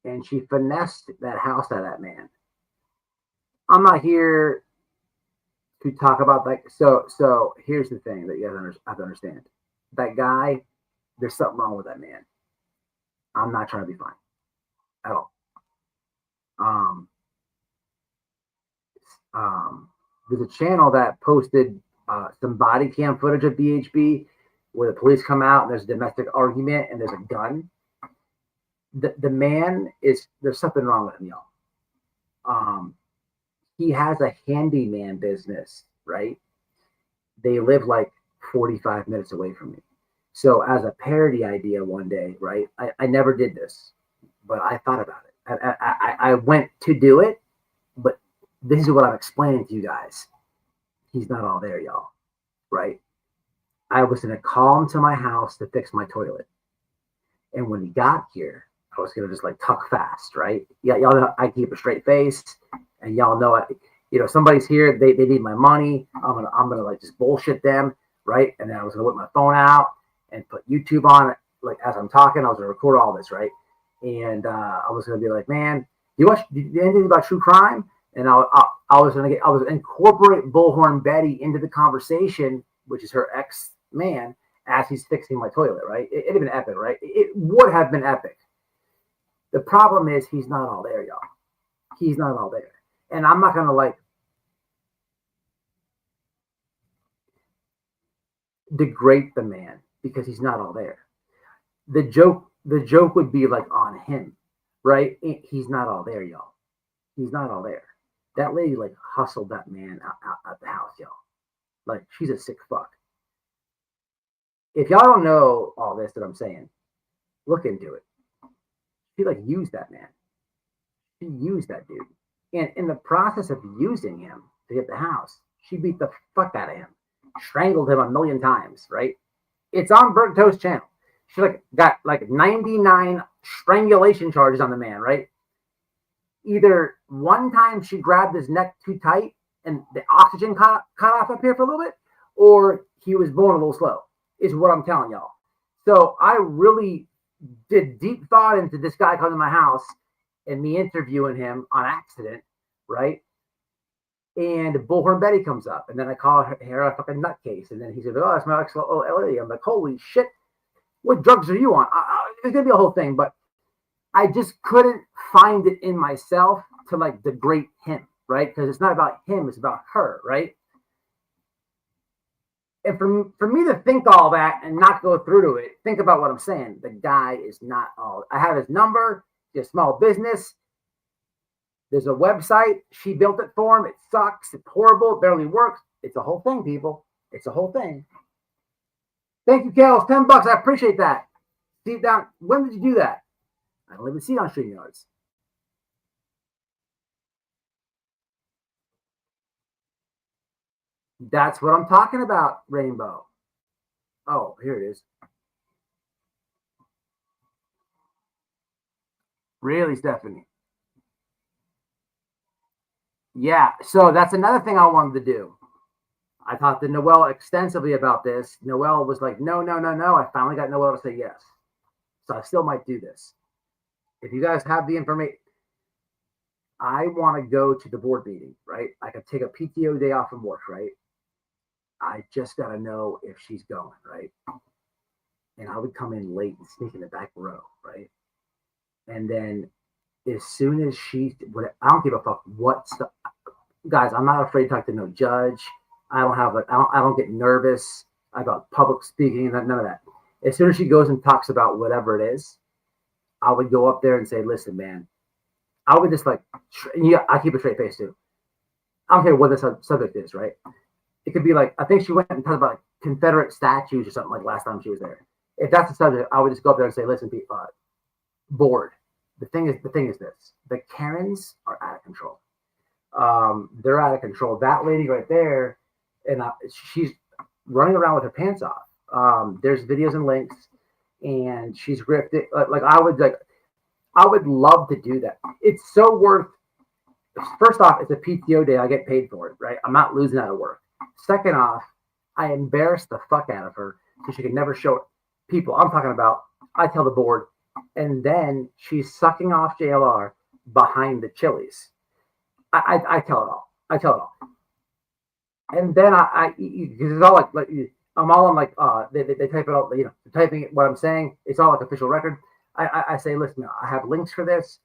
And she finessed that house out of that man. I'm not here to talk about that. So here's the thing that you guys have to understand. That guy, there's something wrong with that man. I'm not trying to be funny at all. There's a channel that posted some body cam footage of BHB where the police come out and there's a domestic argument and there's a gun. The man is, there's something wrong with him, y'all. He has a handyman business, right? They live like 45 minutes away from me. So as a parody idea one day, right? I never did this, but I thought about it. I went to do it, but this is what I'm explaining to you guys. He's not all there, y'all, right? I was going to call him to my house to fix my toilet. And when he got here, I was going to just like talk fast, right? Yeah, y'all know I keep a straight face, and y'all know somebody's here, they need my money. I'm gonna like just bullshit them, right? And then I was gonna whip my phone out and put YouTube on it, like as I'm talking. I was gonna record all this, right? And I was gonna be like, man, do you anything about true crime? And I was incorporate Bullhorn Betty into the conversation, which is her ex-man, as he's fixing my toilet, right? It'd have been epic, right? It would have been epic. The problem is he's not all there, y'all. He's not all there. And I'm not gonna like degrade the man because he's not all there. The joke would be like on him, right? He's not all there, y'all. He's not all there. That lady like hustled that man out at the house, y'all. Like she's a sick fuck. If y'all don't know all this that I'm saying, look into it. She like used that man. She used that dude. And in the process of using him to get the house, She beat the fuck out of him, strangled him 1,000,000 times, right? It's on Bert Toe's channel. She got 99 strangulation charges on the man, right? Either one time she grabbed his neck too tight and the oxygen cut off up here for a little bit, or he was born a little slow, is what I'm telling y'all. So I really did deep thought into this guy coming to my house and me interviewing him on accident, right? And Bullhorn Betty comes up, and then I call her a fucking nutcase, and then he said, "Oh, that's my ex-lady." I'm like, "Holy shit, what drugs are you on?" It's gonna be a whole thing, but I just couldn't find it in myself to like degrade him, right? Because it's not about him, it's about her, right? And for me to think all that and not go through to it, think about what I'm saying. The guy is not all. I have his number. He's a small business. There's a website. She built it for him. It sucks. It's horrible. It barely works. It's a whole thing, people. It's a whole thing. Thank you, Kel. $10. I appreciate that. See it down. When did you do that? I don't even see it on StreamYards. That's what I'm talking about, Rainbow. Oh, here it is. Really, Stephanie? Yeah, so that's another thing I wanted to do. I talked to Noelle extensively about this. Noelle was like, no. I finally got Noelle to say yes. So I still might do this. If you guys have the information, I want to go to the board meeting, right? I could take a PTO day off from work, right? I just got to know if she's going, right? And I would come in late and sneak in the back row, right? And then as soon as I don't give a fuck what stuff. Guys, I'm not afraid to talk to no judge. I don't get nervous about public speaking, none of that. As soon as she goes and talks about whatever it is, I would go up there and say, listen, man, I would just like, yeah, I keep a straight face too. I don't care what the subject is, right? It could be like, I think she went and talked about like Confederate statues or something like last time she was there. If that's the subject, I would just go up there and say, listen, board. The thing is this: the Karens are out of control. They're out of control. That lady right there, and she's running around with her pants off. There's videos and links, and she's grifted. I would love to do that. It's so worth. First off, it's a PTO day. I get paid for it, right? I'm not losing out of work. Second off, I embarrassed the fuck out of her so she could never show it. People I'm talking about. I tell the board, and then she's sucking off JLR behind the Chili's. I tell it all. And then because it's all like I'm all on like they type it out, typing what I'm saying. It's all like official record. I say, listen, I have links for this.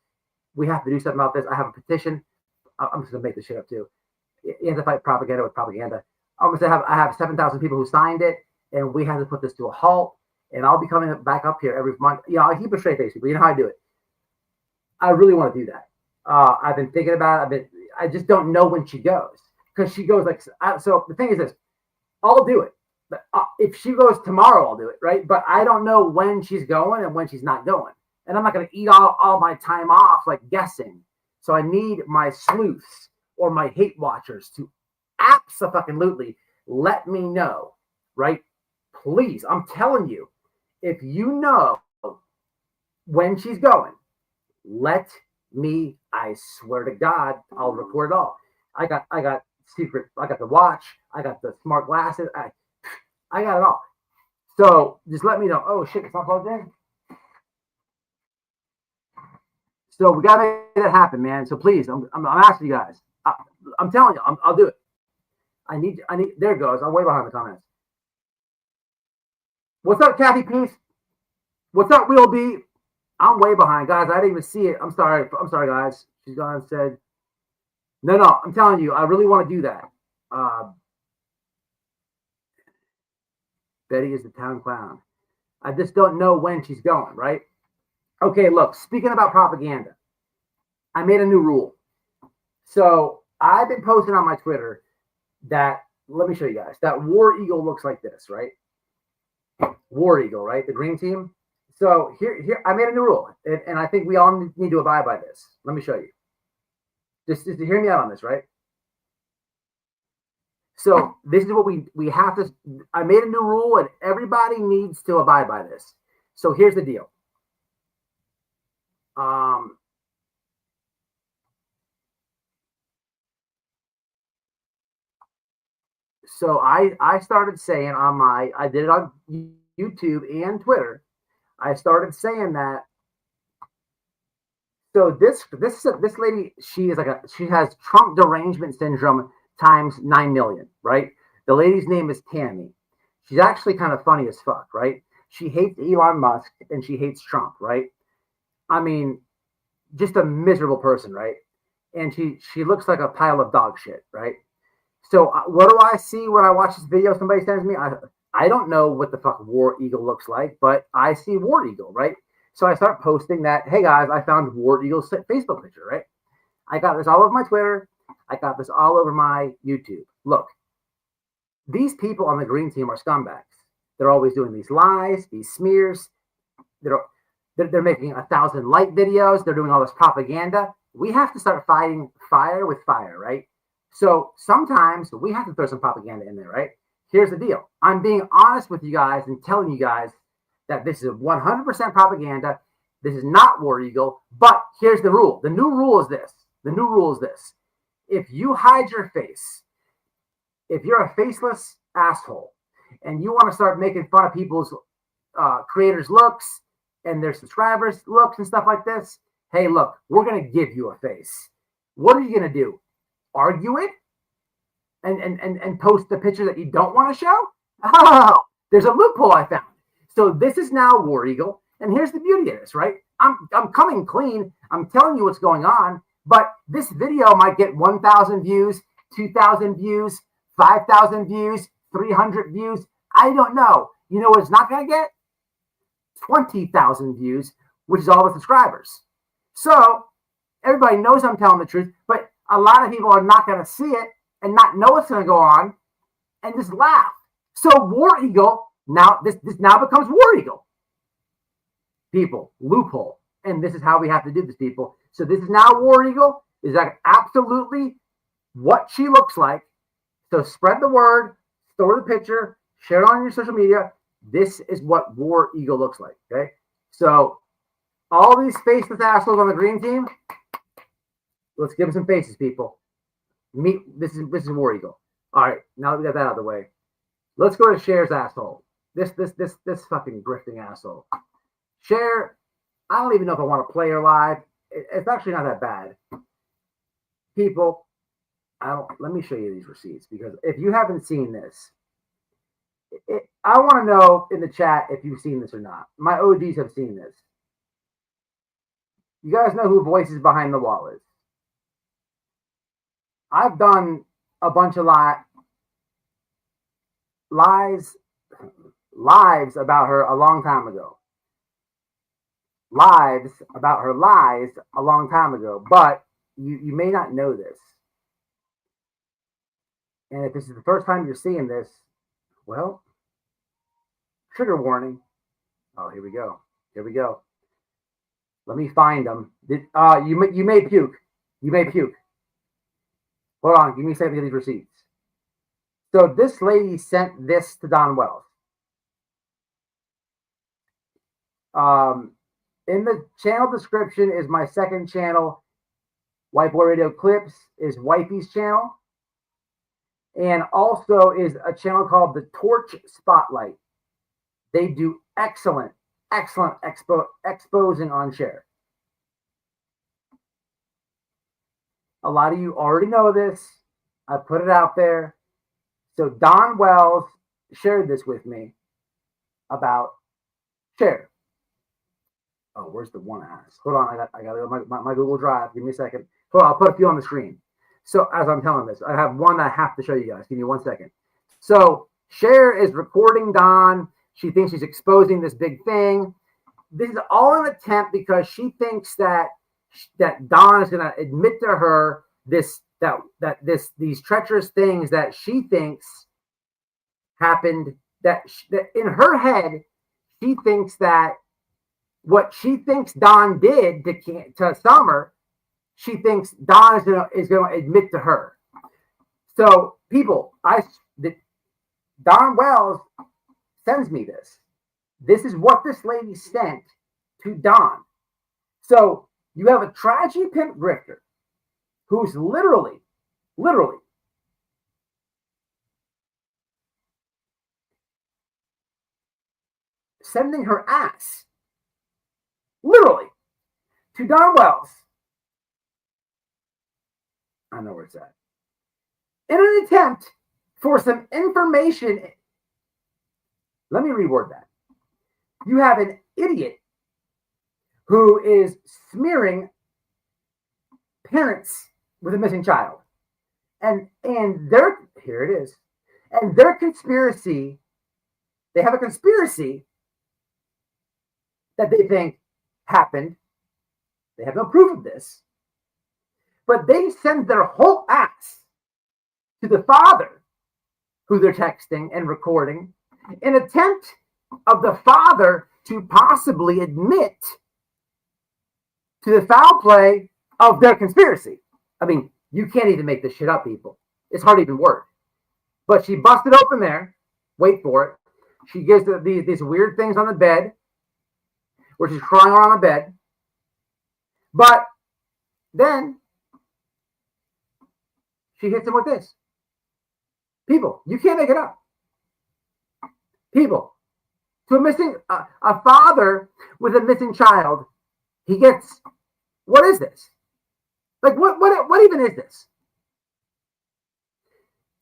We have to do something about this. I have a petition. I'm just gonna make this shit up too. You have to fight propaganda with propaganda. I'm gonna say I have 7,000 people who signed it, and we have to put this to a halt. And I'll be coming back up here every month. I keep a straight face, but you know how I do it. I really want to do that. I've been thinking about it. I just don't know when she goes, because she goes like so. The thing is this: I'll do it. But if she goes tomorrow, I'll do it, right? But I don't know when she's going and when she's not going, and I'm not going to eat all my time off like guessing. So I need my sleuths or my hate watchers to absolutely let me know, right? Please, I'm telling you, if you know when she's going, let me. I swear to God, I'll record it all. I got secret. I got the watch. I got the smart glasses. I got it all. So just let me know. Oh shit, it's not plugged in. So we gotta make that happen, man. So please, I'm asking you guys. I'm telling you, I'll do it. I need. There it goes. I'm way behind the comments. What's up, Kathy Peace? What's up, Will B? I'm way behind, guys. I didn't even see it. I'm sorry, guys. She's gone and said, no. I'm telling you, I really want to do that. Betty is the town clown. I just don't know when she's going, right? Okay, look, speaking about propaganda, I made a new rule. So I've been posting on my Twitter that, let me show you guys, that War Eagle looks like this, right? War Eagle, right? The green team. So here, I made a new rule, and I think we all need to abide by this. Let me show you. Just to hear me out on this, right? So this is what we have to. I made a new rule, and everybody needs to abide by this. So here's the deal. So I started saying on I did it on YouTube and Twitter. I started saying that. So this lady, she has Trump derangement syndrome times 9 million, right? The lady's name is Tammy. She's actually kind of funny as fuck, right? She hates Elon Musk and she hates Trump, right? I mean, just a miserable person, right? And she looks like a pile of dog shit, right? So what do I see when I watch this video somebody sends me? I don't know what the fuck War Eagle looks like, but I see War Eagle, right? So I start posting that, hey guys, I found War Eagle's Facebook picture, right? I got this all over my Twitter. I got this all over my YouTube. Look, these people on the green team are scumbags. They're always doing these lies, these smears. They're making 1,000 like videos. They're doing all this propaganda. We have to start fighting fire with fire, right? So sometimes we have to throw some propaganda in there, right? Here's the deal. I'm being honest with you guys and telling you guys that this is 100% propaganda. This is not War Eagle, but here's the rule. The new rule is this. The new rule is this. If you hide your face, if you're a faceless asshole and you want to start making fun of people's creators' looks and their subscribers' looks and stuff like this, hey, look, we're going to give you a face. What are you going to do? Argue it and post the picture that you don't want to show? Oh, there's a loophole I found. So this is now War Eagle, and here's the beauty of this, right? I'm coming clean. I'm telling you what's going on, but this video might get 1,000 views, 2,000 views, 5,000 views, 300 views. I don't know. You know what it's not going to get? 20,000 views, which is all the subscribers. So everybody knows I'm telling the truth, but a lot of people are not going to see it and not know what's going to go on and just laugh. So War Eagle, now this now becomes War Eagle. People, loophole. And this is how we have to do this, people. So this is now War Eagle. Is that absolutely what she looks like? So spread the word, store the picture, share it on your social media. This is what War Eagle looks like, okay? So all these faceless assholes on the green team, let's give them some faces, people. This is War Eagle. All right, now that we got that out of the way, let's go to Cher's asshole. This fucking grifting asshole. Cher, I don't even know if I want to play her live. It's actually not that bad. People, let me show you these receipts, because if you haven't seen this, I want to know in the chat if you've seen this or not. My OGs have seen this. You guys know who Voices Behind the Wall is. I've done a bunch of lives about her a long time ago. Lives about her lies a long time ago, but you may not know this. And if this is the first time you're seeing this, well, trigger warning. Oh, here we go. Here we go. Let me find them. You may puke. You may puke. Hold on. Give me a second to get these receipts. So this lady sent this to Don Wells. In the channel description is my second channel. White Boy Radio Clips is Wifey's channel. And also is a channel called The Torch Spotlight. They do excellent exposing on Cher. A lot of you already know this. I put it out there. So Don Wells shared this with me about Cher. Oh, where's the one ass? Hold on, I got my Google Drive. Give me a second. Hold on, I'll put a few on the screen. So as I'm telling this, I have one I have to show you guys. Give me 1 second. So Cher is recording Don. She thinks she's exposing this big thing. This is all an attempt because she thinks that Don is going to admit to her these treacherous things that she thinks happened. That in her head, she thinks that what she thinks Don did to Summer, she thinks Don is going to admit to her. So people, Don Wells sends me this. This is what this lady sent to Don. So you have a tragedy pimp grifter who's literally sending her ass, literally, to Don Wells. I know where it's at. In an attempt for some information. Let me reword that. You have an idiot who is smearing parents with a missing child. And their, here it is. And their conspiracy, they have a conspiracy that they think happened. They have no proof of this. But they send their whole ass to the father who they're texting and recording in attempt of the father to possibly admit to the foul play of their conspiracy. I mean, you can't even make this shit up, people. It's hard to even work. But she busted open there. Wait for it. She gives these weird things on the bed where she's crying around the bed. But then she hits him with this. People, you can't make it up. People, to a father with a missing child, he gets, what is this? Like, what even is this?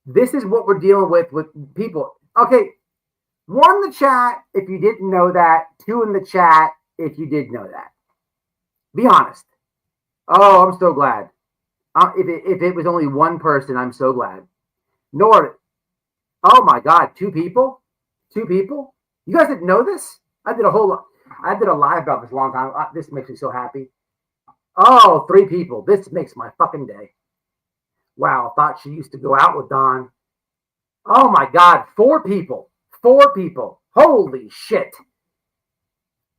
This is what we're dealing with people. Okay, 1 in the chat if you didn't know that. 2 in the chat if you did know that. Be honest. Oh, I'm so glad. If it was only 1 person, I'm so glad. Nor, oh my God, 2 people? 2 people? You guys didn't know this? I did a live about this a long time. This makes me so happy. Oh, 3 people. This makes my fucking day. Wow, thought she used to go out with Don. Oh my God, 4 people. 4 people. Holy shit.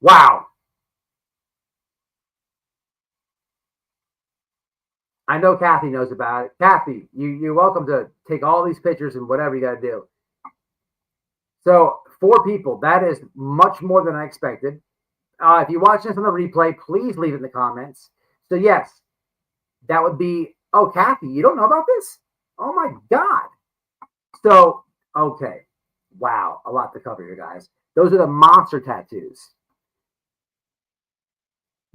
Wow. I know Kathy knows about it. Kathy, you're welcome to take all these pictures and whatever you got to do. So 4 people. That is much more than I expected. If you watch this on the replay, please leave it in the comments. So yes, that would be, oh, Kathy, you don't know about this? Oh my God. So, okay. Wow. A lot to cover here, guys. Those are the monster tattoos.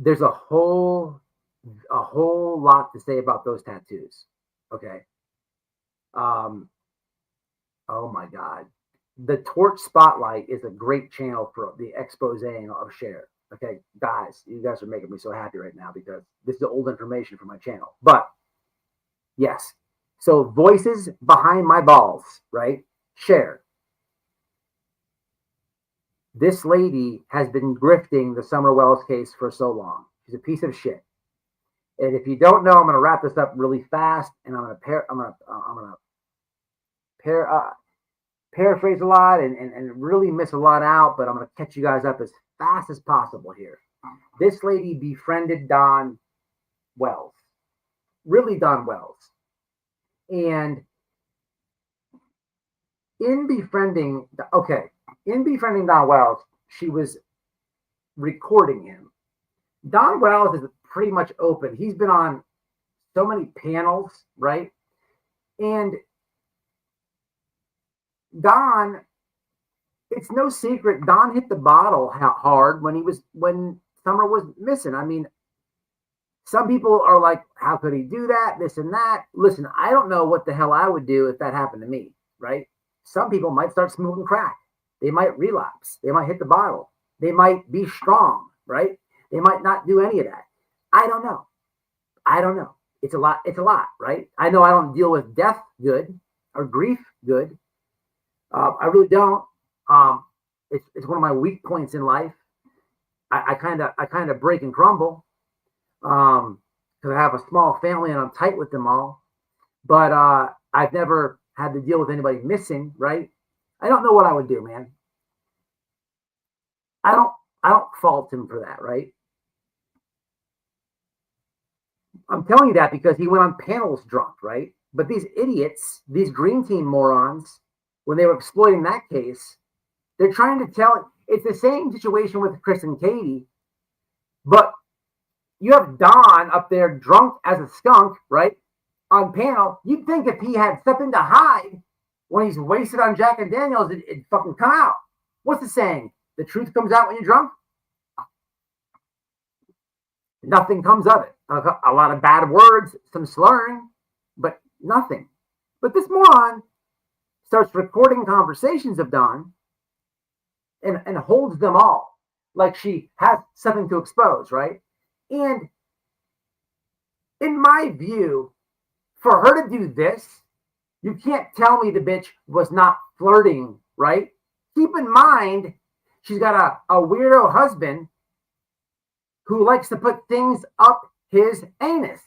There's a whole lot to say about those tattoos. Okay. Oh my God. The Torch Spotlight is a great channel for the expose of Cher. Okay, guys, you guys are making me so happy right now because this is old information for my channel. But yes, so voices behind my balls, right? Cher. This lady has been grifting the Summer Wells case for so long. She's a piece of shit. And if you don't know, I'm going to wrap this up really fast, and I'm going to paraphrase a lot and really miss a lot out, but I'm going to catch you guys up as fast as possible here. This lady befriended Don Wells, really Don Wells. And in befriending Don Wells, she was recording him. Don Wells is pretty much open. He's been on so many panels, right? And Don, it's no secret, Don hit the bottle hard when Summer was missing. I mean, some people are like, how could he do that? This and that. Listen, I don't know what the hell I would do if that happened to me, right? Some people might start smoking crack. They might relapse. They might hit the bottle. They might be strong, right? They might not do any of that. I don't know. It's a lot, right? I know I don't deal with death good or grief good. I really don't. It's one of my weak points in life. I kind of break and crumble because I have a small family and I'm tight with them all. But I've never had to deal with anybody missing, right? I don't know what I would do, man. I don't fault him for that, right? I'm telling you that because he went on panels drunk, right? But these idiots, these green team morons, when they were exploiting that case, they're trying to tell it's the same situation with Chris and Katie, but you have Don up there drunk as a skunk, right? On panel. You'd think if he had something to hide when he's wasted on Jack and Daniels, it'd fucking come out. What's the saying? The truth comes out when you're drunk? Nothing comes of it. A lot of bad words, some slurring, but nothing. But this moron starts recording conversations of Don and holds them all like she has something to expose, right? And in my view, for her to do this, you can't tell me the bitch was not flirting, right? Keep in mind, she's got a weirdo husband who likes to put things up his anus.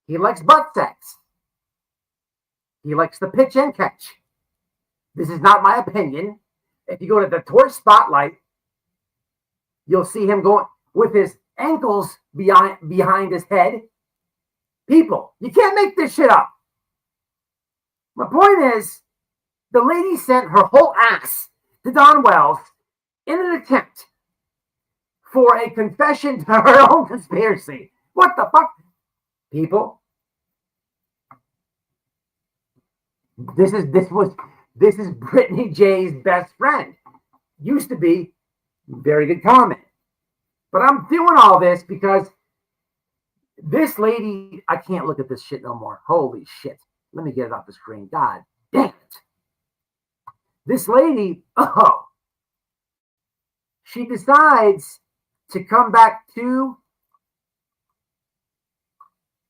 He likes butt sex. He likes to pitch and catch. This is not my opinion. If you go to the Torch Spotlight, you'll see him going with his ankles behind his head. People, you can't make this shit up. My point is, the lady sent her whole ass to Don Wells in an attempt for a confession to her own conspiracy. What the fuck? People, this is Brittney J's best friend. Used to be. Very good comment. But I'm doing all this because this lady, I can't look at this shit no more. Holy shit. Let me get it off the screen. God damn it. This lady, she decides to come back to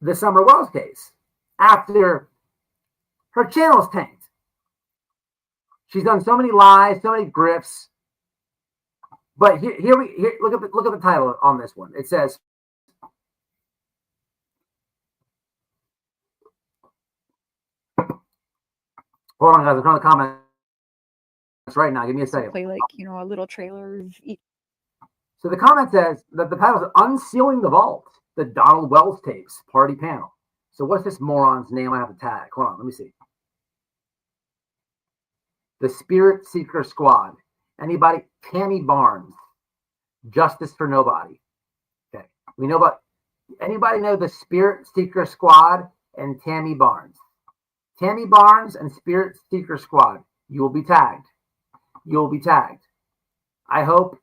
the Summer Wells case after her channel's tanked. She's done so many lies, so many grifts. But here look at the title on this one. It says, hold on, guys. I'm trying to comment right now. Give me a second. Play like, a little trailer of each. So the comment says that the title is Unsealing the Vault, the Donald Wells tapes party panel. So what's this moron's name I have to tag? Hold on, let me see. The Spirit Seeker Squad. Anybody? Tammy Barnes. Justice for Nobody. Okay. We know about, anybody know the Spirit Seeker Squad and Tammy Barnes? Tammy Barnes and Spirit Seeker Squad. You will be tagged. You will be tagged. I hope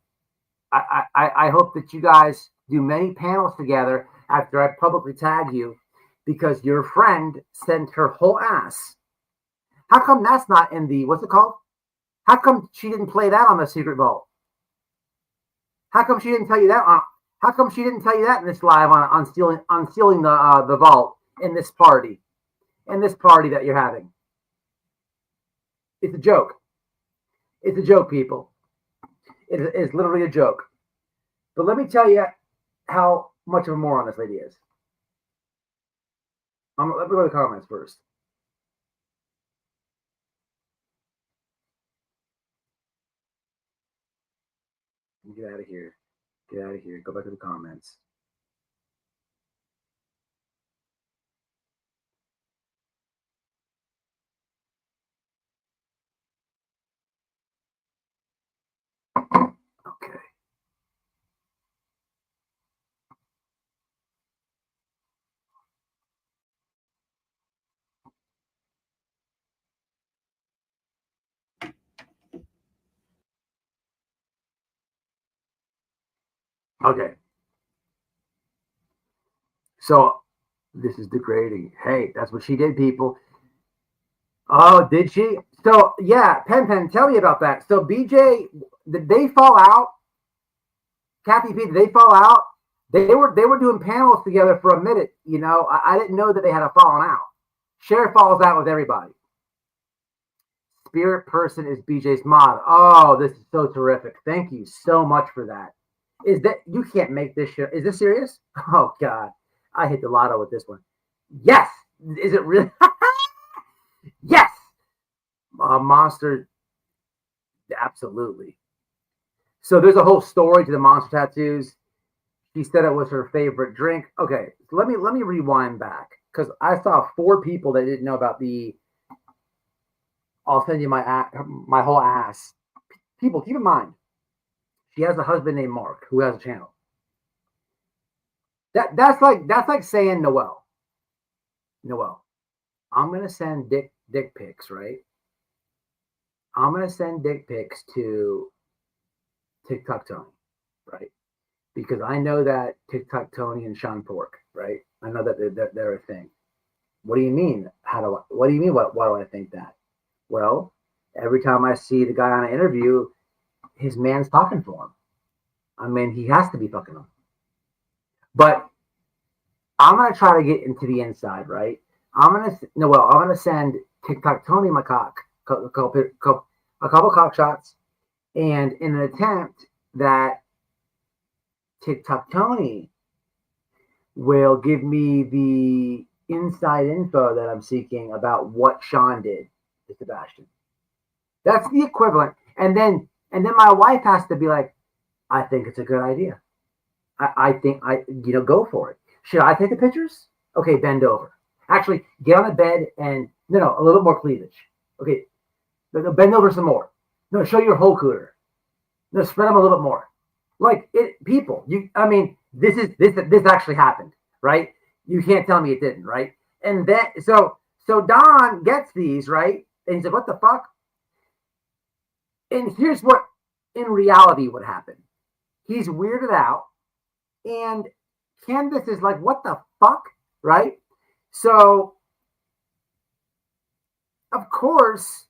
that you guys do many panels together after I publicly tag you, because your friend sent her whole ass. How come that's not in the, what's it called? How come she didn't play that on the Secret Vault? How come she didn't tell you that how come she didn't tell you that in this live on unsealing the vault in this party? In this party that you're having. It's a joke. It's a joke, people. It is literally a joke. But let me tell you how much of a moron this lady is. Let me go to the comments first. Get out of here. Get out of here. Go back to the comments. Okay. Okay. So this is degrading. Hey, that's what she did, people. Oh, did she? So yeah, Pen, tell me about that. So BJ, did they fall out? Kathy P, did they fall out? They were doing panels together for a minute. You know, I didn't know that they had a falling out. Cher falls out with everybody. Spirit person is BJ's mod. Oh, this is so terrific. Thank you so much for that. Is that, you can't make this shit? Is this serious? Oh God, I hit the lotto with this one. Yes. Is it really? Yes. Monster. Absolutely. So there's a whole story to the monster tattoos. She said it was her favorite drink. Okay, let me rewind back. because I saw 4 people that didn't know about the. I'll send you my whole ass. People, keep in mind, she has a husband named Mark who has a channel. That's like saying Noel, I'm gonna send dick pics, right? I'm gonna send dick pics to TikTok Tony, right? Because I know that TikTok Tony and Sean Pork, right? I know that they're a thing. What do you mean? What do you mean? Why do I think that? Well, every time I see the guy on an interview, his man's talking for him. I mean, he has to be fucking him. But I'm gonna try to get into the inside, right? I'm gonna send TikTok Tony my cock, a couple cock shots, and in an attempt that TikTok Tony will give me the inside info that I'm seeking about what Sean did to Sebastian. That's the equivalent. And then my wife has to be like, I think it's a good idea. I think go for it. Should I take the pictures? Okay, bend over. Actually, get on the bed and no, a little more cleavage. Okay, bend over some more. No, show your whole cooter. No, spread them a little bit more. Like people. This actually happened, right? You can't tell me it didn't, right? And then so Don gets these, right? And he's like, what the fuck? And here's what in reality would happen. He's weirded out, and Candace is like, what the fuck? Right? So, of course,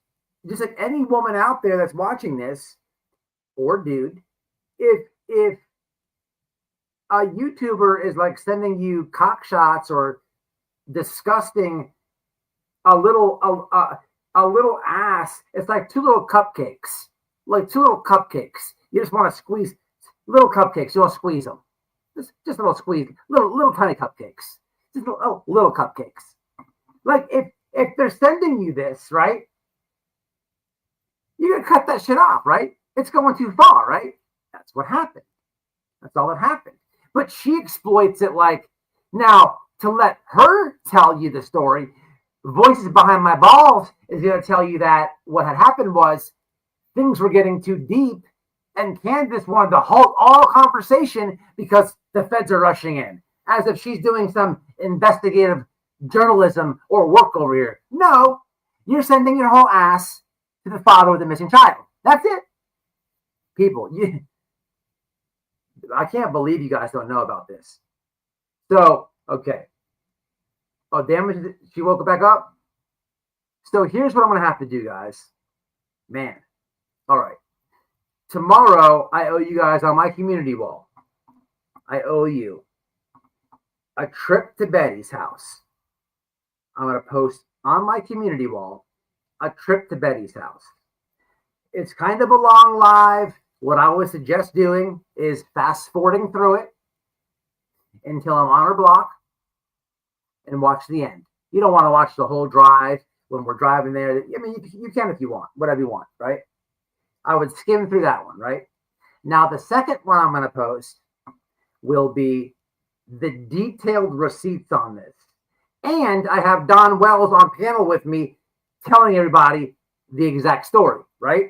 just like any woman out there that's watching this, or dude, if a YouTuber is like sending you cock shots or disgusting a little ass, it's like 2 little cupcakes. Like 2 little cupcakes. You just want to squeeze little cupcakes. You want to squeeze them. Just a little squeeze. Little tiny cupcakes. Just little cupcakes. Like if they're sending you this, right? You're gonna cut that shit off, right? It's going too far, right? That's what happened. That's all that happened. But she exploits it like, now to let her tell you the story, Voices Behind My Balls is going to tell you that what had happened was things were getting too deep and Candace wanted to halt all conversation because the feds are rushing in, as if she's doing some investigative journalism or work over here. No, you're sending your whole ass to the father of the missing child. That's it. People, I can't believe you guys don't know about this. So, okay. Oh, damn it. She woke back up. So here's what I'm going to have to do, guys. Man. All right. Tomorrow, I owe you guys on my community wall. I owe you a trip to Betty's house. I'm going to post on my community wall a trip to Betty's house. It's kind of a long live. What I would suggest doing is fast forwarding through it until I'm on her block and watch the end. You don't want to watch the whole drive when we're driving there. I mean, you can if you want, whatever you want, right? I would skim through that one, right? Now, the second one I'm going to post will be the detailed receipts on this. And I have Don Wells on panel with me telling everybody the exact story, right?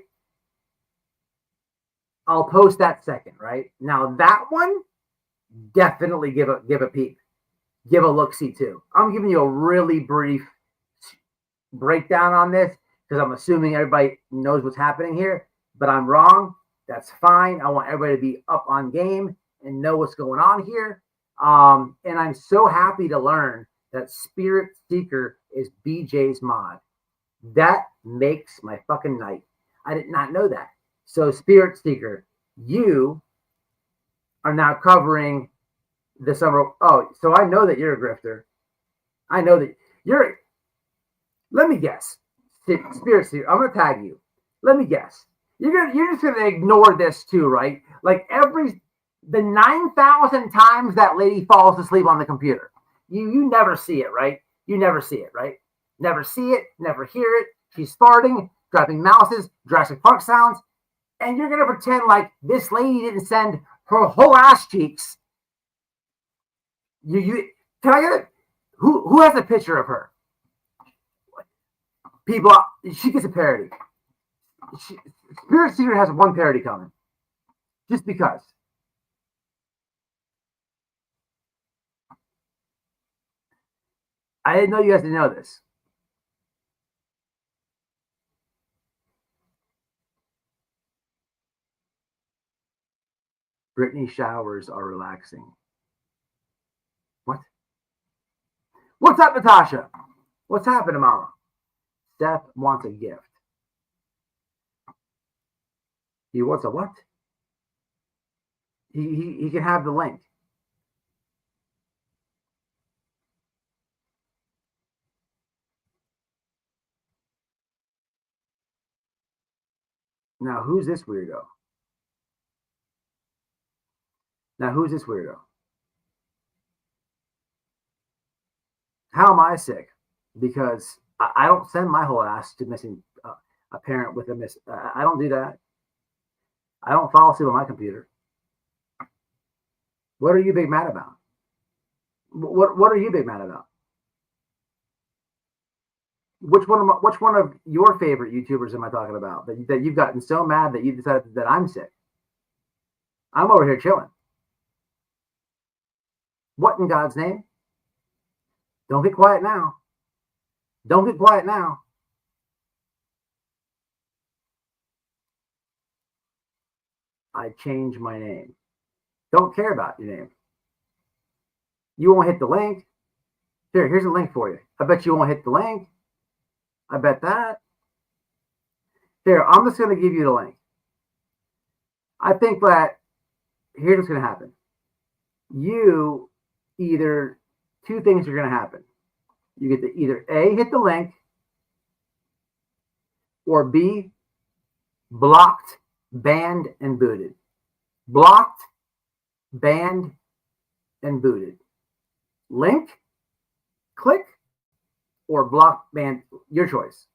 I'll post that second, right? Now, that one, definitely give a peep. Give a look-see too. I'm giving you a really brief breakdown on this because I'm assuming everybody knows what's happening here, but I'm wrong. That's fine. I want everybody to be up on game and know what's going on here. And I'm so happy to learn that Spirit Seeker is BJ's mod. That makes my fucking night. I did not know that. So Spirit Seeker, you are now covering the summer. Oh, so I know that you're a grifter. I know that you're. Let me guess. Spirit Seeker, I'm gonna tag you. Let me guess. You're just gonna ignore this too, right? Like the 9,000 times that lady falls asleep on the computer. You never see it, right? You never see it, right? Never see it, never hear it. She's farting, dropping mouses, Jurassic Park sounds, and you're gonna pretend like this lady didn't send her whole ass cheeks. Can I get it? Who has a picture of her? People, she gets a parody. Spirit Secret has one parody coming. Just because. I didn't know you guys didn't know this. Brittney showers are relaxing. What? What's up, Natasha? What's happening, Mama? Steph wants a gift. He wants a what? He can have the link. Now, who's this weirdo? How am I sick? Because I don't send my whole ass to missing a parent with a miss. I don't do that. I don't fall asleep on my computer. What are you big mad about? What are you big mad about? Which one of your favorite YouTubers am I talking about that you've gotten so mad that you decided that I'm sick? I'm over here chilling. What in God's name? Don't get quiet now. Don't get quiet now. I changed my name. Don't care about your name. You won't hit the link. Here's a link for you. I bet you won't hit the link. I bet that. Here, I'm just going to give you the link. I think that here's what's going to happen. You either, two things are going to happen. You get to either A, hit the link, or B, blocked, banned, and booted. Blocked, banned, and booted. Link, click, or block, ban, your choice.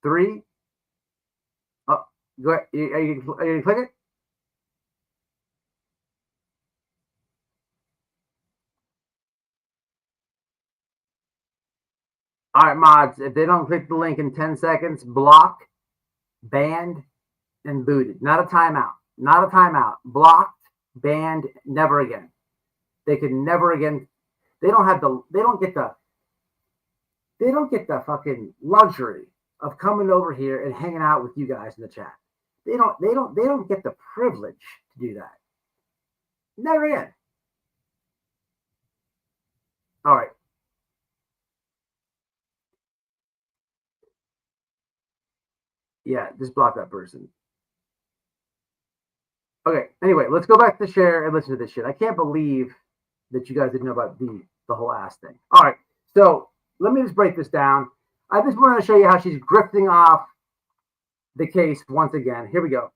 Three. Oh, go ahead. Are you going to click it? All right, mods, if they don't click the link in 10 seconds, block, banned, and booted. Not a timeout. Not a timeout. Blocked, banned, never again. They can never again. They don't get the fucking luxury of coming over here and hanging out with you guys in the chat. They don't get the privilege to do that. Never again. All right. Yeah, just block that person. Okay, anyway, let's go back to Cher and listen to this shit. I can't believe that you guys didn't know about the whole ass thing. All right, so let me just break this down. I just wanted to show you how she's grifting off the case once again. Here we go.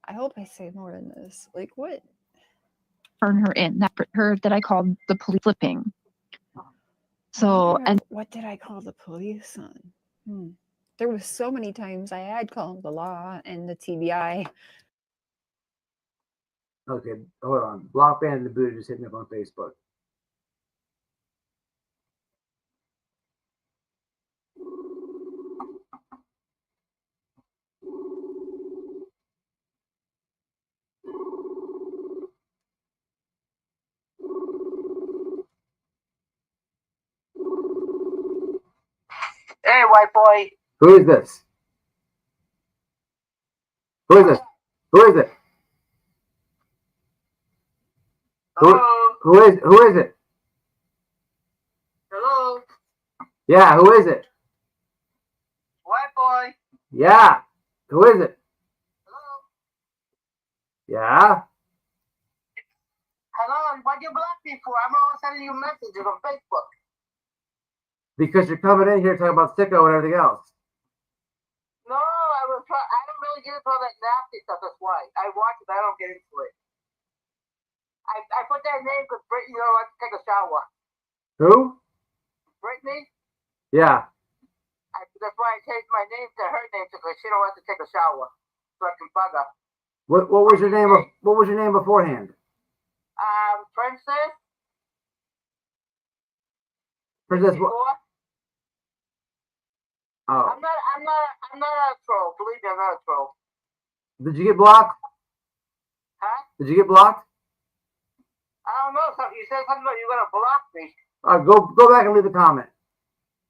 I hope I say more than this. Like, what? Turn her in. That I called the police flipping. So, and what did I call the police on? There was so many times I had called the law and the TBI. Okay, hold on. Block, ban, and the booty just hit me up on Facebook. Hey, white boy. Who is this? Who is this? Who is it? Hello? Who is it? Hello? Yeah, who is it? White boy. Yeah, who is it? Hello? Yeah. Hello? What you block me for? I'm always sending you messages on Facebook. Because you're coming in here talking about sicko and everything else. No, I don't really get into all that nasty stuff. That's why. I watch it, I don't get into it. I put that name because Brittney don't like to take a shower. Who? Brittney? Yeah. That's why I changed my name to her name because she don't like to take a shower. so I can bug her. What was your name? What was your name beforehand? Princess. Princess what? Oh. I'm not a troll. Believe me, I'm not a troll. Did you get blocked? Huh? Did you get blocked? I don't know. You said something about you're gonna block me. All right, go back and leave a comment.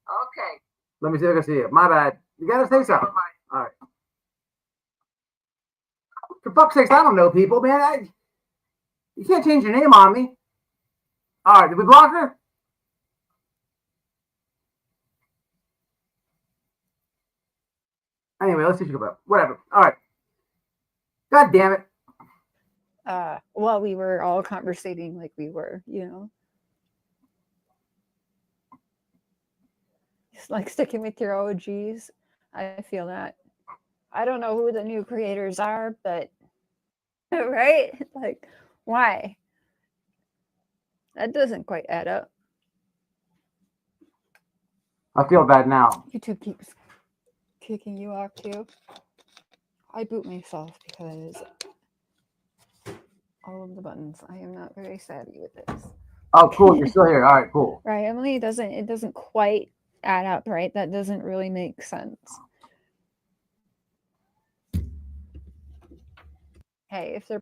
Okay. Let me see if I can see it. My bad. You gotta say something. All right. For fuck's sakes, I don't know people, man. You can't change your name on me. All right, did we block her? Anyway, let's see what you go about. Whatever. All right. God damn it. Well, we were all conversating like we were, you know. Just like sticking with your OGs. I feel that. I don't know who the new creators are, but right? Like, why? That doesn't quite add up. I feel bad now. YouTube keeps kicking you off too. I boot myself because all of the buttons. I am not very savvy with this. Oh, cool. You're still here. All right, cool. Right, Emily, it doesn't quite add up, right? That doesn't really make sense. Hey, if they're...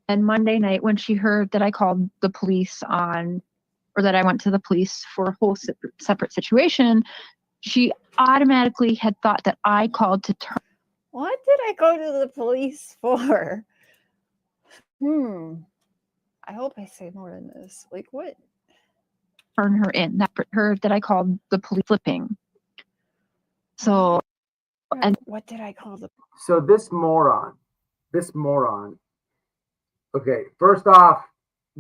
And Monday night, when she heard that I called the police or that I went to the police for a whole separate situation, she automatically had thought that I called to turn. What did I go to the police for? I hope I say more in this. Like, what? Turn her in. That I called the police flipping. So, and what did I call the... So this moron. Okay, first off,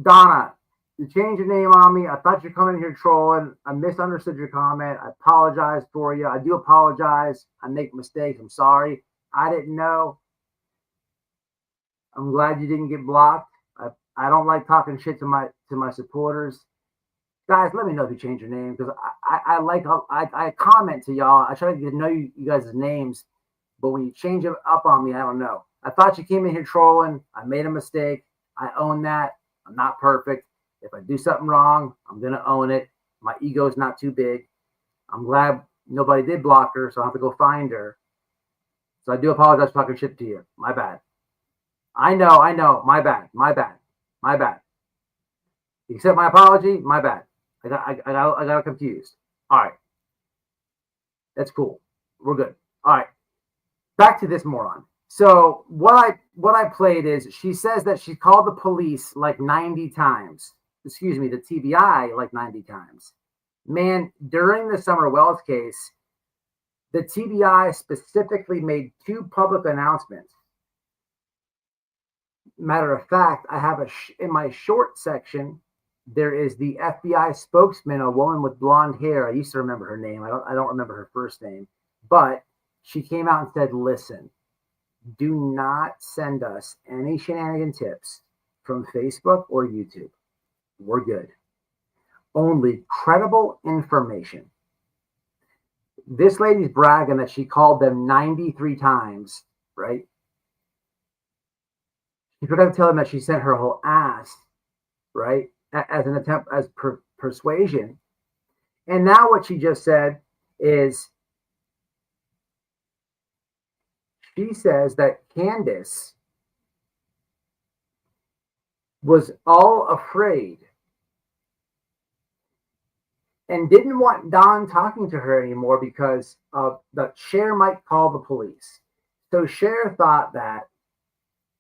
Donna, you changed your name on me. I thought you're coming here trolling. I misunderstood your comment. I apologize for you. I do apologize. I make mistakes. I'm sorry. I didn't know. I'm glad you didn't get blocked. I don't like talking shit to my supporters. Guys, let me know if you change your name, because I comment to y'all. I try to get to know you guys' names, but when you change it up on me, I don't know. I thought you came in here trolling. I made a mistake. I own that. I'm not perfect. If I do something wrong, I'm going to own it. My ego is not too big. I'm glad nobody did block her, so I don't have to go find her. So I do apologize for talking shit to you. My bad. I know. My bad. You accept my apology? My bad. I got confused. All right. That's cool. We're good. All right. Back to this moron. So what I played is, she says that she called the police like 90 times. Excuse me, the TBI like 90 times. Man, during the Summer Wells case, the TBI specifically made 2 public announcements. Matter of fact, I have in my short section, there is the FBI spokesman, a woman with blonde hair. I used to remember her name. I don't remember her first name, but she came out and said, listen, do not send us any shenanigan tips from Facebook or YouTube. We're good. Only credible information. This lady's bragging that she called them 93 times, right? She forgot to tell them that she sent her whole ass, right, as an attempt, as persuasion. And now what she just said is, she says that Candace was all afraid and didn't want Don talking to her anymore because of that Cher might call the police. So Cher thought that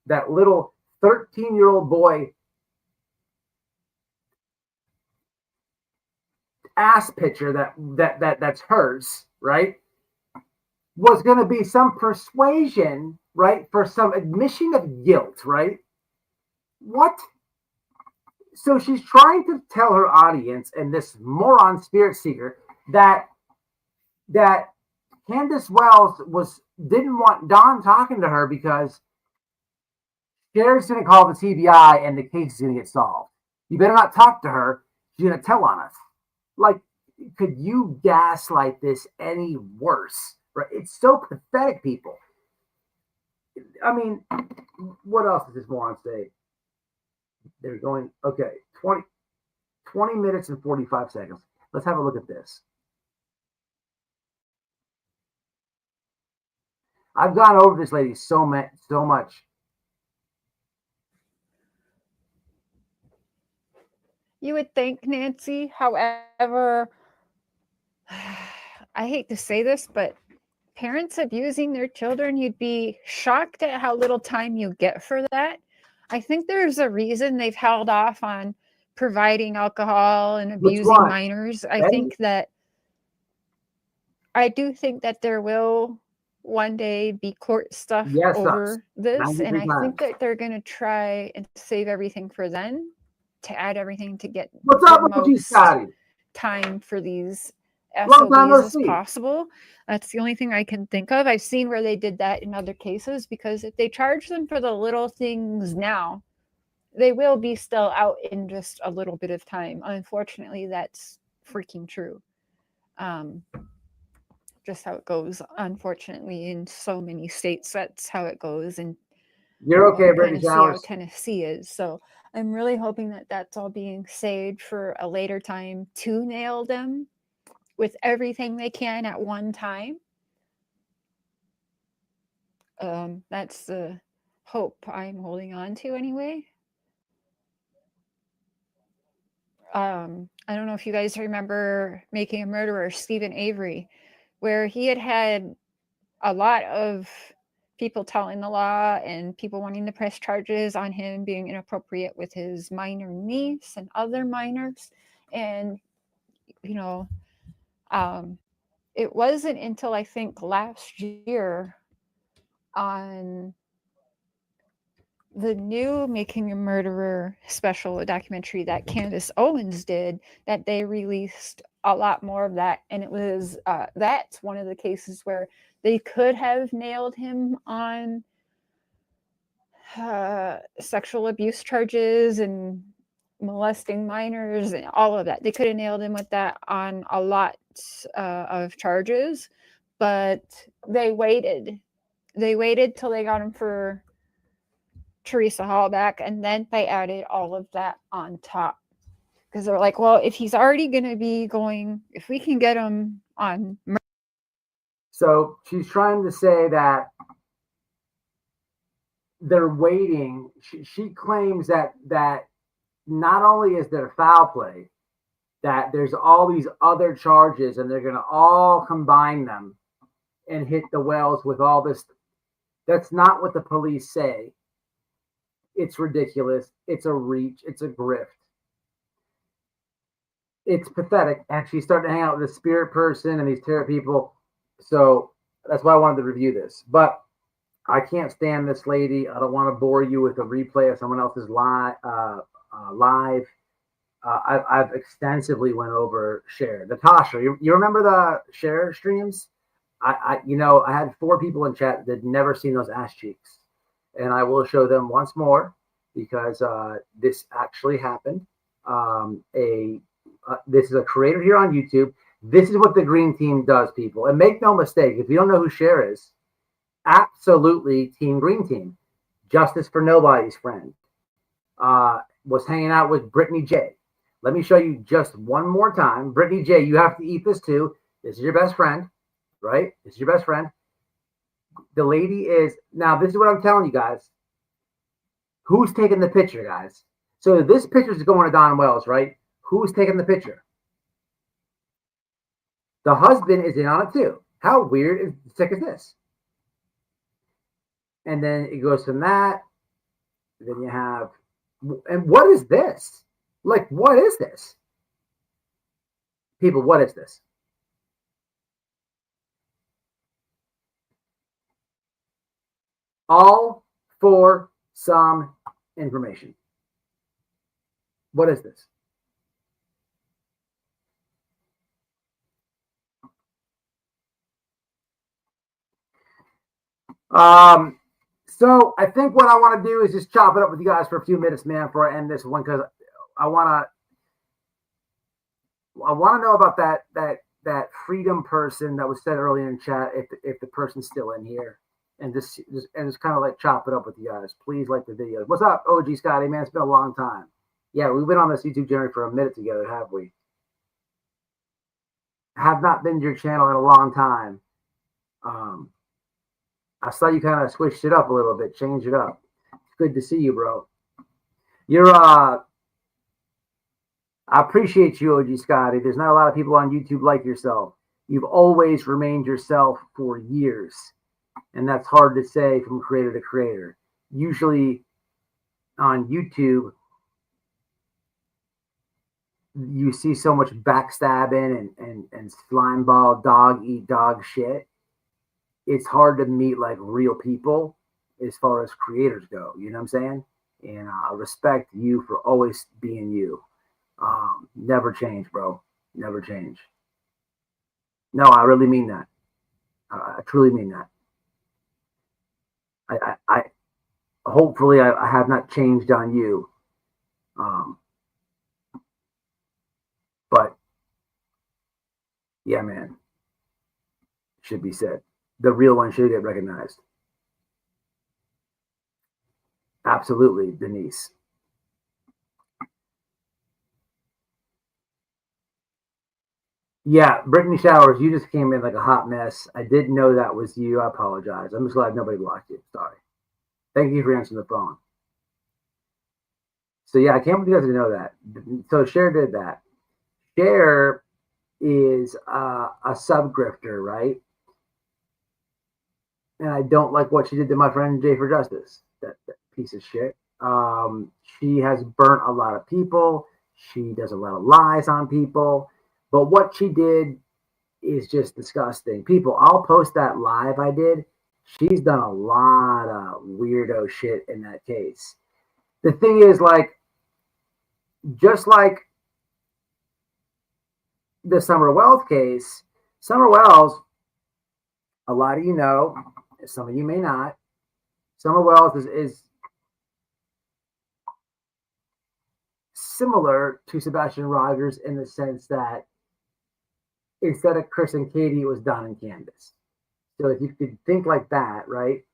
that little 13-year-old boy ass picture that's hers, right, was going to be some persuasion, right, for some admission of guilt, right? What? So she's trying to tell her audience and this moron spirit seeker that Candace Wells didn't want Don talking to her because Cher's going to call the TBI and the case is going to get solved. You better not talk to her. She's going to tell on us. Like, could you gaslight this any worse? Right? It's so pathetic, people. I mean, what else does this moron say? They're going, okay, 20 minutes and 45 seconds. Let's have a look at this. I've gone over this lady so much. You would think, Nancy, however, I hate to say this, but parents abusing their children, you'd be shocked at how little time you get for that. I think there's a reason they've held off on providing alcohol and abusing minors. I do think that there will one day be court stuff over this, and I think that they're going to try and save everything for then, to add everything to get the most time for these SOBs as possible. That's the only thing I can think of. I've seen where they did that in other cases, because if they charge them for the little things now, they will be still out in just a little bit of time. Unfortunately, that's freaking true. Just how it goes. Unfortunately, in so many states, that's how it goes. And you're okay, Brittney. See how Tennessee is. So I'm really hoping that that's all being saved for a later time to nail them with everything they can at one time. That's the hope I'm holding on to anyway. I don't know if you guys remember Making a Murderer, Stephen Avery, where he had a lot of people telling the law and people wanting to press charges on him being inappropriate with his minor niece and other minors. And, it wasn't until I think last year on the new Making a Murderer special documentary that Candace Owens did that they released a lot more of that. And it was, that's one of the cases where they could have nailed him on sexual abuse charges and molesting minors and all of that. They could have nailed him with that on a lot of charges, but they waited. They waited till they got him for Teresa Hall back, and then they added all of that on top. Because they're like, well, if he's already going to be going, if we can get him on. So she's trying to say that they're waiting. She claims that not only is there foul play, that there's all these other charges, and they're going to all combine them and hit the wells with all this. That's not what the police say. It's ridiculous. It's a reach. It's a grift. It's pathetic. And she's starting to hang out with a spirit person and these terror people. So that's why I wanted to review this. But I can't stand this lady. I don't want to bore you with a replay of someone else's live. I've extensively went over Cher. Natasha, you remember the Cher streams? I had 4 people in chat that had never seen those ass cheeks. And I will show them once more because this actually happened. This is a creator here on YouTube. This is what the Green Team does, people. And make no mistake, if you don't know who Cher is, absolutely Team Green Team. Justice for nobody's friend. Was hanging out with Brittney J. Let me show you just one more time. Brittney J, you have to eat this too. This is your best friend, right? This is your best friend. The lady is, now this is what I'm telling you guys. Who's taking the picture, guys? So this picture is going to Don Wells, right? Who's taking the picture? The husband is in on it too. How weird and sick is this? And then it goes from that. Then you have, and what is this? Like, what is this? People, what is this? All for some information. What is this? So I think what I want to do is just chop it up with you guys for a few minutes, man, before I end this one, because I want to know about that freedom person that was said earlier in chat, if the person's still in here. and just kind of like chop it up with you guys. Please like the video. What's up, OG Scotty, man? It's been a long time. Yeah, we've been on this YouTube journey for a minute together, have we? Have not been to your channel in a long time. I saw you kind of switched it up a little bit, changed it up. It's good to see you, bro. You're I appreciate you, OG Scotty. There's not a lot of people on YouTube like yourself. You've always remained yourself for years. And that's hard to say from creator to creator. Usually on YouTube, you see so much backstabbing and slime ball, dog eat dog shit. It's hard to meet like real people as far as creators go. You know what I'm saying? And I respect you for always being you. Never change, bro. Never change. No, I really mean that. I truly mean that. I hopefully I have not changed on you. But yeah, man, should be said. The real one should get recognized. Absolutely, Denise. Yeah, Brittney Showers, you just came in like a hot mess. I didn't know that was you. I apologize. I'm just glad nobody blocked you. Sorry. Thank you for answering the phone. So yeah, I can't believe you guys didn't know that. So Cher did that. Cher is a sub grifter, right? And I don't like what she did to my friend Jay for Justice. That piece of shit. She has burnt a lot of people. She does a lot of lies on people. But what she did is just disgusting. People, I'll post that live I did. She's done a lot of weirdo shit in that case. The thing is, like, just like the Summer Wells case, Summer Wells, a lot of you know, some of you may not. Summer Wells is similar to Sebastian Rogers in the sense that instead of Chris and Katie, it was Don and Candace. So if you could think like that, right?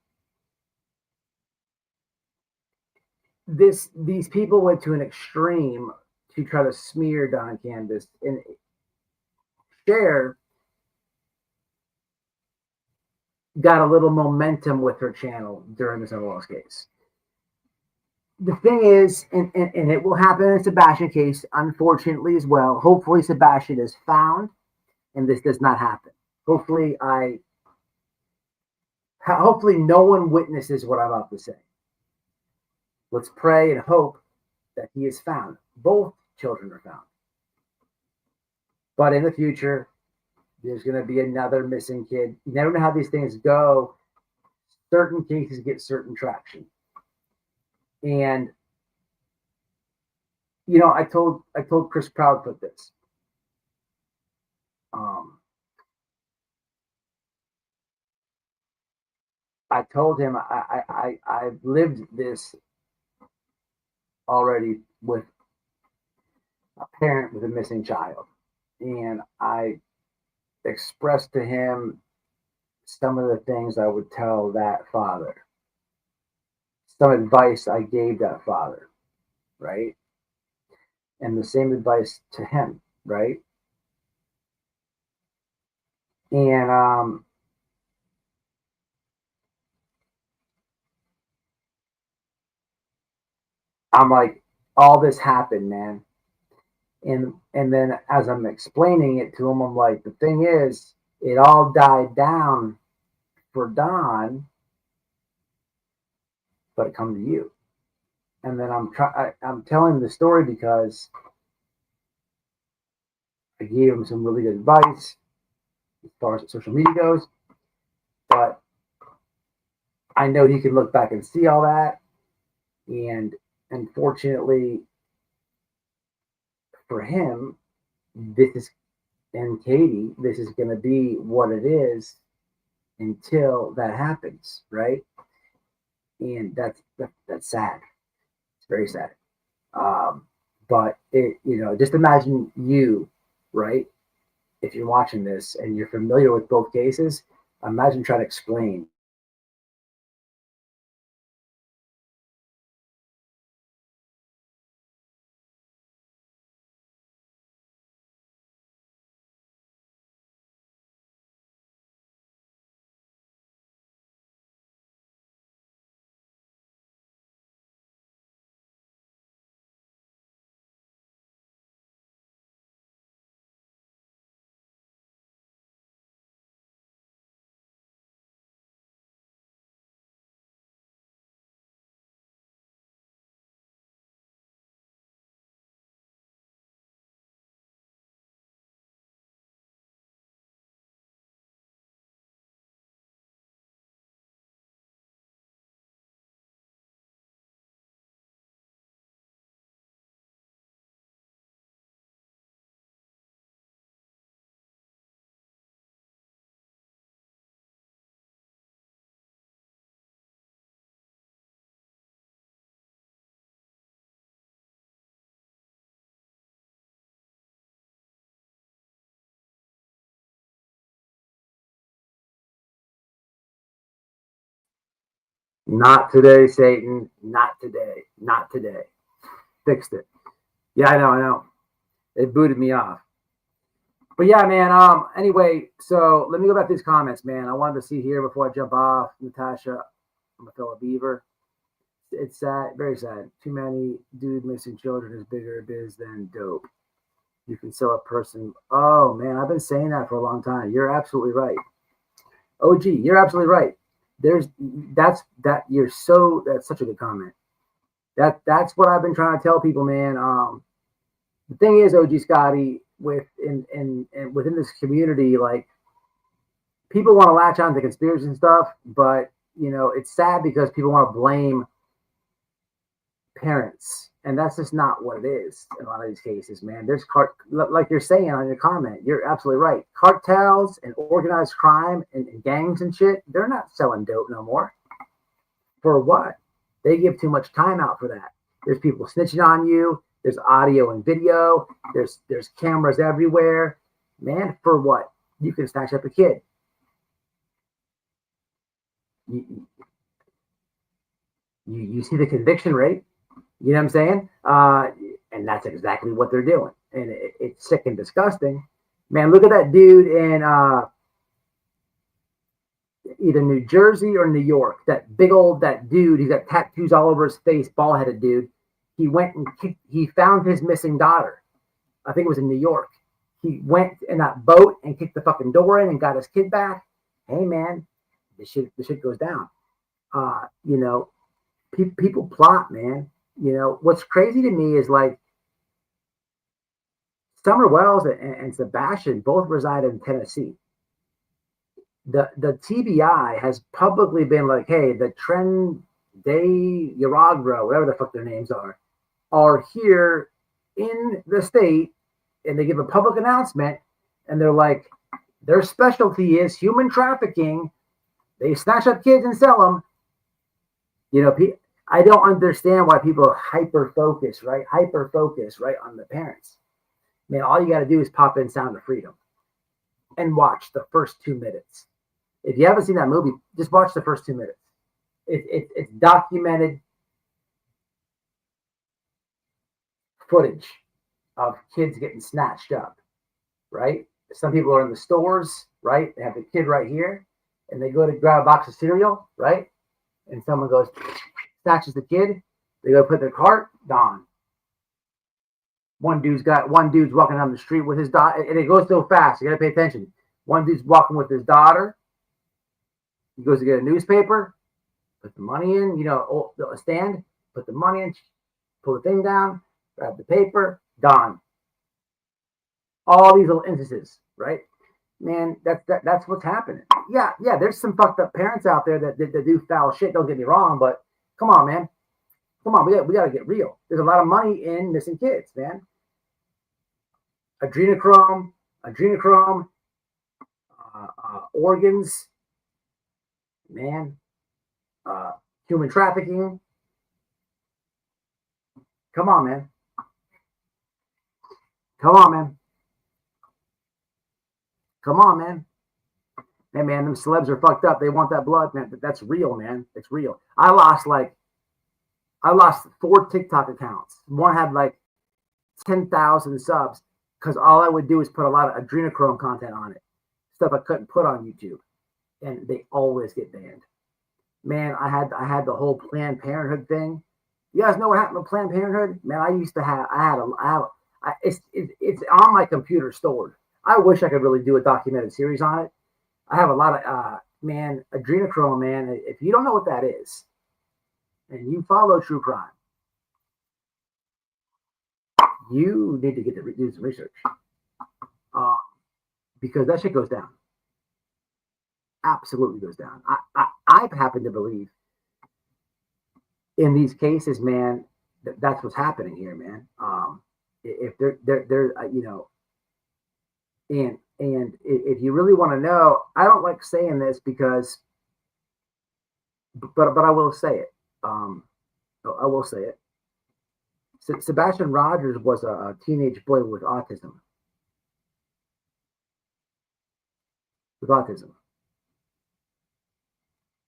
These people went to an extreme to try to smear Don and Candace. And Cher got a little momentum with her channel during the Summer Wells case. The thing is, and it will happen in Sebastian case, unfortunately as well. Hopefully Sebastian is found and this does not happen. Hopefully no one witnesses what I'm about to say. Let's pray and hope that he is found. Both children are found. But in the future, there's going to be another missing kid. You never know how these things go. Certain cases get certain traction. And, you know, I told Chris Proudfoot this. I told him I've lived this already with a parent with a missing child. And I expressed to him some of the things I would tell that father. Some advice I gave that father, right? And the same advice to him, right? And I'm like, all this happened, man. And then as I'm explaining it to him, I'm like, the thing is, it all died down for Don, but it come to you. And then I'm telling the story because I gave him some really good advice as far as social media goes. But I know he can look back and see all that. And unfortunately for him, and Katie, this is going to be what it is until that happens, right? And that's sad. It's very sad. But it, you know, just imagine you, right? If you're watching this and you're familiar with both cases, imagine trying to explain Not today, Satan. Not today. Not today. Fixed it. Yeah, I know. It booted me off. But yeah, man. Anyway, so let me go back to these comments, man. I wanted to see here before I jump off. Natasha, I'm a fellow beaver. It's sad, very sad. Too many dude missing children is bigger biz than dope. You can sell a person. Oh man, I've been saying that for a long time. You're absolutely right. OG, you're absolutely right. That's such a good comment. That's what I've been trying to tell people, man. The thing is, OG Scotty, within this community, like people want to latch on to conspiracy and stuff, but it's sad because people want to blame parents, and that's just not what it is in a lot of these cases, man. There's like you're saying on your comment, you're absolutely right. Cartels and organized crime and gangs and shit, they're not selling dope no more. For what? They give too much time out for that. There's people snitching on you. There's audio and video. There's cameras everywhere. Man, for what? You can snatch up a kid. You see the conviction rate. You know what I'm saying? And that's exactly what they're doing. And it's sick and disgusting. Man, look at that dude in either New Jersey or New York. That dude, he's got tattoos all over his face, bald-headed dude. He went and he found his missing daughter. I think it was in New York. He went in that boat and kicked the fucking door in and got his kid back. Hey, man, this shit goes down. People plot, man. What's crazy to me is like Summer Wells and Sebastian both reside in Tennessee. The TBI has publicly been like, hey, the Tren de Yaragro, whatever the fuck their names are here in the state, and they give a public announcement, and they're like, their specialty is human trafficking. They snatch up kids and sell them. I don't understand why people are hyper focused, right? On the parents. Man, all you got to do is pop in Sound of Freedom and watch the first 2 minutes. If you haven't seen that movie, just watch the first 2 minutes. It's documented footage of kids getting snatched up, right? Some people are in the stores, right? They have the kid right here, and they go to grab a box of cereal, right? And someone goes, snatches the kid. They go put their cart, gone. One dude's walking down the street with his daughter, and it goes so fast. You got to pay attention. One dude's walking with his daughter. He goes to get a newspaper, put the money in, a stand, put the money in, pull the thing down, grab the paper, gone. All these little instances, right? Man, that's what's happening. Yeah, there's some fucked up parents out there that do foul shit. Don't get me wrong, but come on, man. Come on, we got to get real. There's a lot of money in missing kids, man. Adrenochrome, organs, man, human trafficking. Come on, man. Hey, man, them celebs are fucked up. They want that blood, man. That's real, man. It's real. I lost 4 TikTok accounts. One had like 10,000 subs because all I would do is put a lot of adrenochrome content on it, stuff I couldn't put on YouTube, and they always get banned. Man, I had the whole Planned Parenthood thing. You guys know what happened with Planned Parenthood? Man, it's on my computer stored. I wish I could really do a documented series on it. I have a lot of adrenochrome, man. If you don't know what that is, and you follow true crime, you need to do some research, because that shit goes down. Absolutely goes down. I happen to believe in these cases, man, that's what's happening here, man. If they're and if you really want to know, I don't like saying this because, but I will say it. I will say it. Sebastian Rogers was a teenage boy with autism.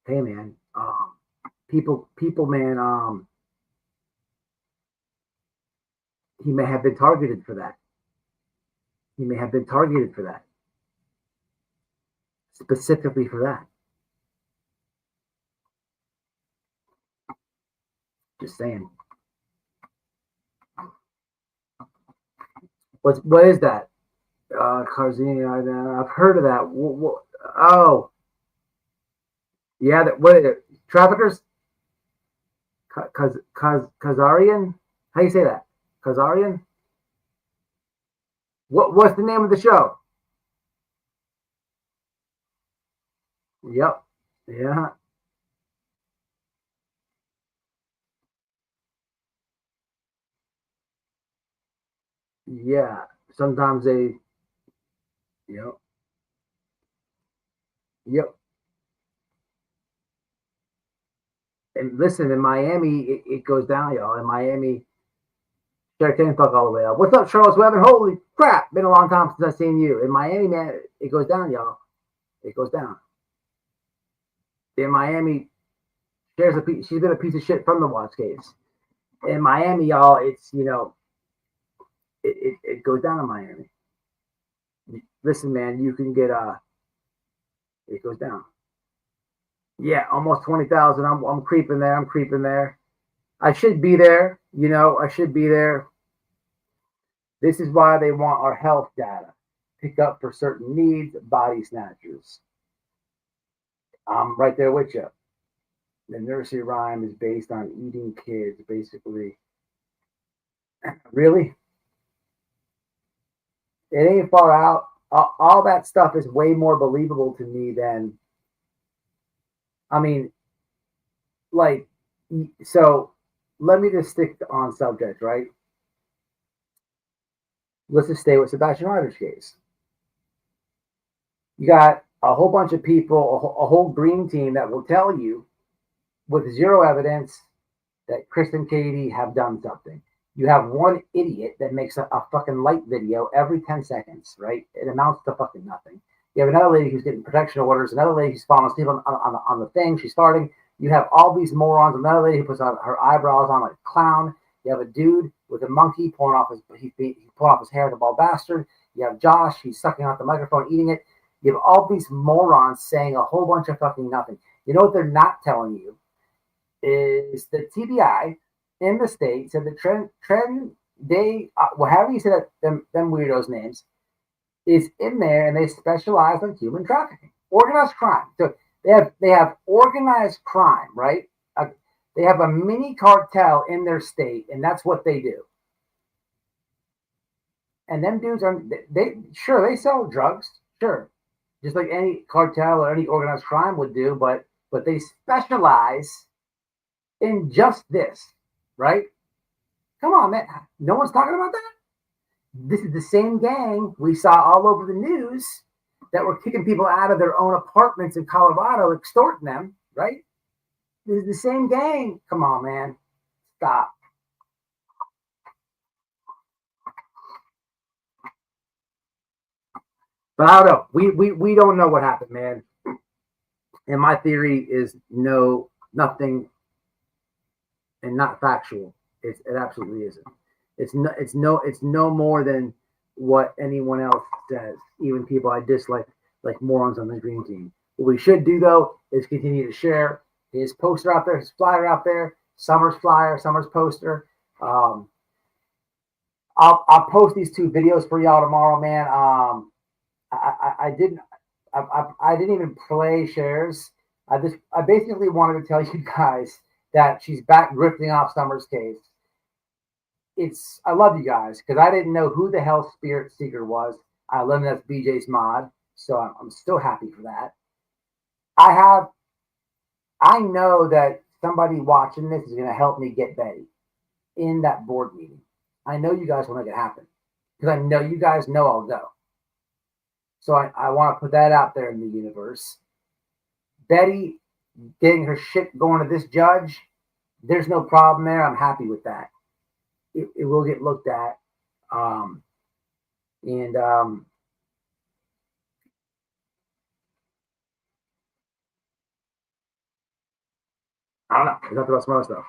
Hey, man. people, man, he may have been targeted for that. He may have been targeted for that. Specifically for that. Just saying. What is that? Carzini, I've heard of that. Oh, yeah. What is it? Traffickers? Kazarian? How do you say that? Kazarian? What's the name of the show? Yep. Yeah. Yeah. Sometimes they. Yep. Yep. And listen, in Miami, it goes down, y'all. In Miami, Cher can't fuck all the way up. What's up, Charles Webbin? Holy crap! Been a long time since I've seen you. In Miami, man, it goes down, y'all. It goes down. In Miami, she's been a piece of shit from the watch case. In Miami, y'all, it's it goes down in Miami. Listen, man, you can get it goes down. Yeah, almost 20,000. I'm creeping there. I'm creeping there. I should be there. I should be there. This is why they want our health data. Pick up for certain needs, body snatchers. I'm right there with you. The nursery rhyme is based on eating kids, basically. Really? It ain't far out. All that stuff is way more believable to me than, I mean, like, so let me just stick on subject, right? Let's just stay with Sebastian Ryder's case. You got a whole bunch of people, a whole green team that will tell you with zero evidence that Chris and Katie have done something. You have one idiot that makes a fucking light video every 10 seconds, right? It amounts to fucking nothing. You have another lady who's getting protection orders, another lady who's falling asleep on the thing. She's farting. You have all these morons. Another lady who puts on her eyebrows on like a clown. You have a dude with a monkey pulling off his hair, the bald bastard. You have Josh. He's sucking out the microphone, eating it. You have all these morons saying a whole bunch of fucking nothing. You know what they're not telling you is the TBI in the state said that however you say that, them weirdos' names, is in there, and they specialize in human trafficking, organized crime. So they have organized crime, right? They have a mini cartel in their state, and that's what they do. And them dudes they sell drugs, sure, just like any cartel or any organized crime would do, but they specialize in just this, right? Come on, man. No one's talking about that? This is the same gang we saw all over the news that were kicking people out of their own apartments in Colorado, extorting them, right? This is the same gang. Come on, man. Stop. But I don't know. We don't know what happened, man. And my theory is nothing and not factual. It absolutely isn't. It's no more than what anyone else says, even people I dislike, like morons on the green team. What we should do though is continue to share his poster out there, his flyer out there, Summer's flyer, Summer's poster. I'll post these 2 videos for y'all tomorrow, man. I didn't even play Cher's. I basically wanted to tell you guys that she's back grifting off Summer's case. I love you guys because I didn't know who the hell Spirit Seeker was. I love that's BJ's mod, so I'm still happy for that. I know that somebody watching this is going to help me get Betty in that board meeting. I know you guys will make it happen because I know you guys know I'll go. So I want to put that out there in the universe. Betty getting her shit going to this judge, there's no problem there. I'm happy with that. It will get looked at. I don't know. We talked about some other stuff.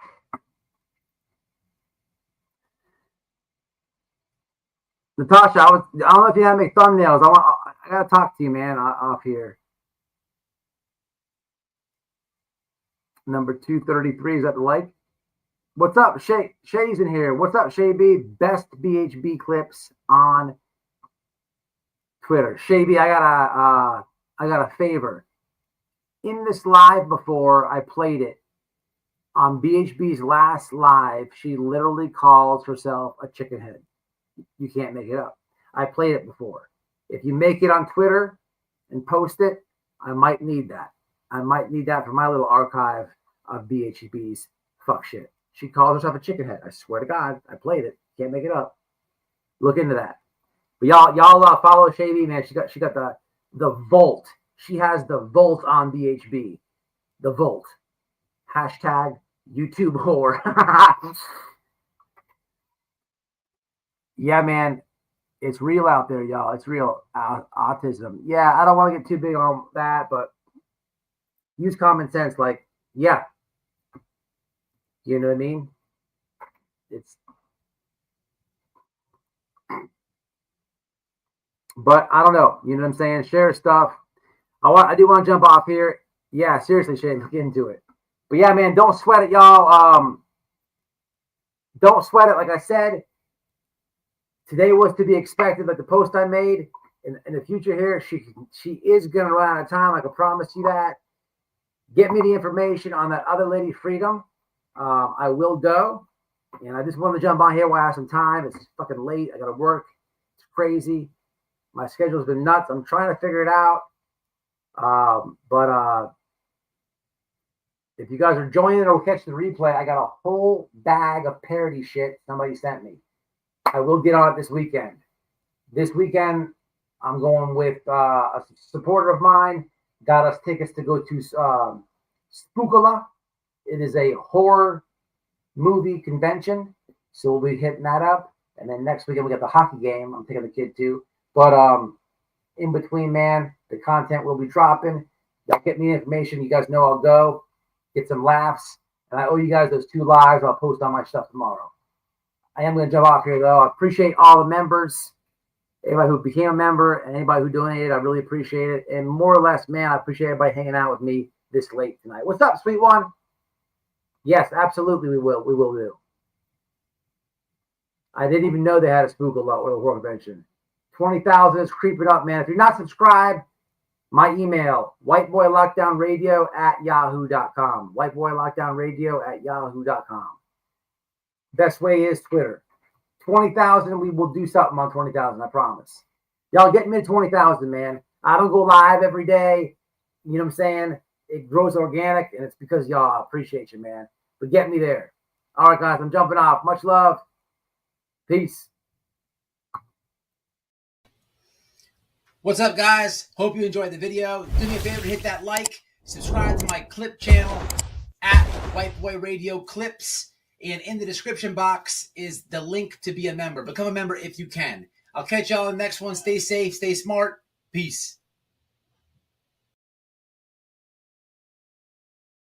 Natasha, I don't know if you have any thumbnails. I gotta talk to you, man, off here. Number 233, is that the like? What's up? Shay's in here. What's up, Shay B? Best BHB clips on Twitter. Shay B, I got a favor. In this live before, I played it. On BHB's last live, she literally calls herself a chicken head. You can't make it up. I played it before. If you make it on Twitter and post it, I might need that. I might need that for my little archive of BHB's fuck shit. She calls herself a chicken head. I swear to God, I played it. Can't make it up. Look into that. But y'all follow Shady, man. She got the Volt. She has the Volt on BHB. The Volt. Hashtag YouTube whore. Yeah, man. It's real out there, y'all. It's real. Autism. Yeah, I don't want to get too big on that, but use common sense. Like, yeah. You know what I mean? But I don't know. You know what I'm saying? Share stuff. I do want to jump off here. Yeah, seriously, Shane, get into it. But yeah, man, don't sweat it, y'all. Don't sweat it. Like I said, today was to be expected. Like the post I made in the future here, she is gonna run out of time. I can promise you that. Get me the information on that other lady, Freedom. I will go. And I just wanted to jump on here while I have some time. It's fucking late. I gotta work. It's crazy. My schedule's been nuts. I'm trying to figure it out. But if you guys are joining or catching the replay, I got a whole bag of parody shit somebody sent me. I will get on it this weekend. This weekend, I'm going with a supporter of mine. Got us tickets to go to Spookala. It is a horror movie convention. So we'll be hitting that up. And then next weekend, we got the hockey game. I'm taking the kid too. But in between, man, the content will be dropping. Y'all get me information. You guys know I'll go. Get some laughs. And I owe you guys those 2 lives. I'll post on my stuff tomorrow. I am going to jump off here, though. I appreciate all the members. Everybody who became a member and anybody who donated, I really appreciate it. And more or less, man, I appreciate everybody hanging out with me this late tonight. What's up, sweet one? Yes, absolutely, we will. We will do. I didn't even know they had a Spookala or a horror convention. 20,000 is creeping up, man. If you're not subscribed, my email, whiteboylockdownradio@yahoo.com. Whiteboylockdownradio@yahoo.com. Best way is Twitter. 20,000, we will do something on 20,000, I promise. Y'all get me to 20,000, man. I don't go live every day. You know what I'm saying? It grows organic, and it's because y'all. I appreciate you, man. But get me there. All right, guys, I'm jumping off. Much love. Peace. What's up, guys? Hope you enjoyed the video. Do me a favor, hit that like, subscribe to my clip channel at White Boy Radio Clips, and in the description box is the link to be a member. Become a member if you can. I'll catch y'all in the next one. Stay safe, stay smart. Peace.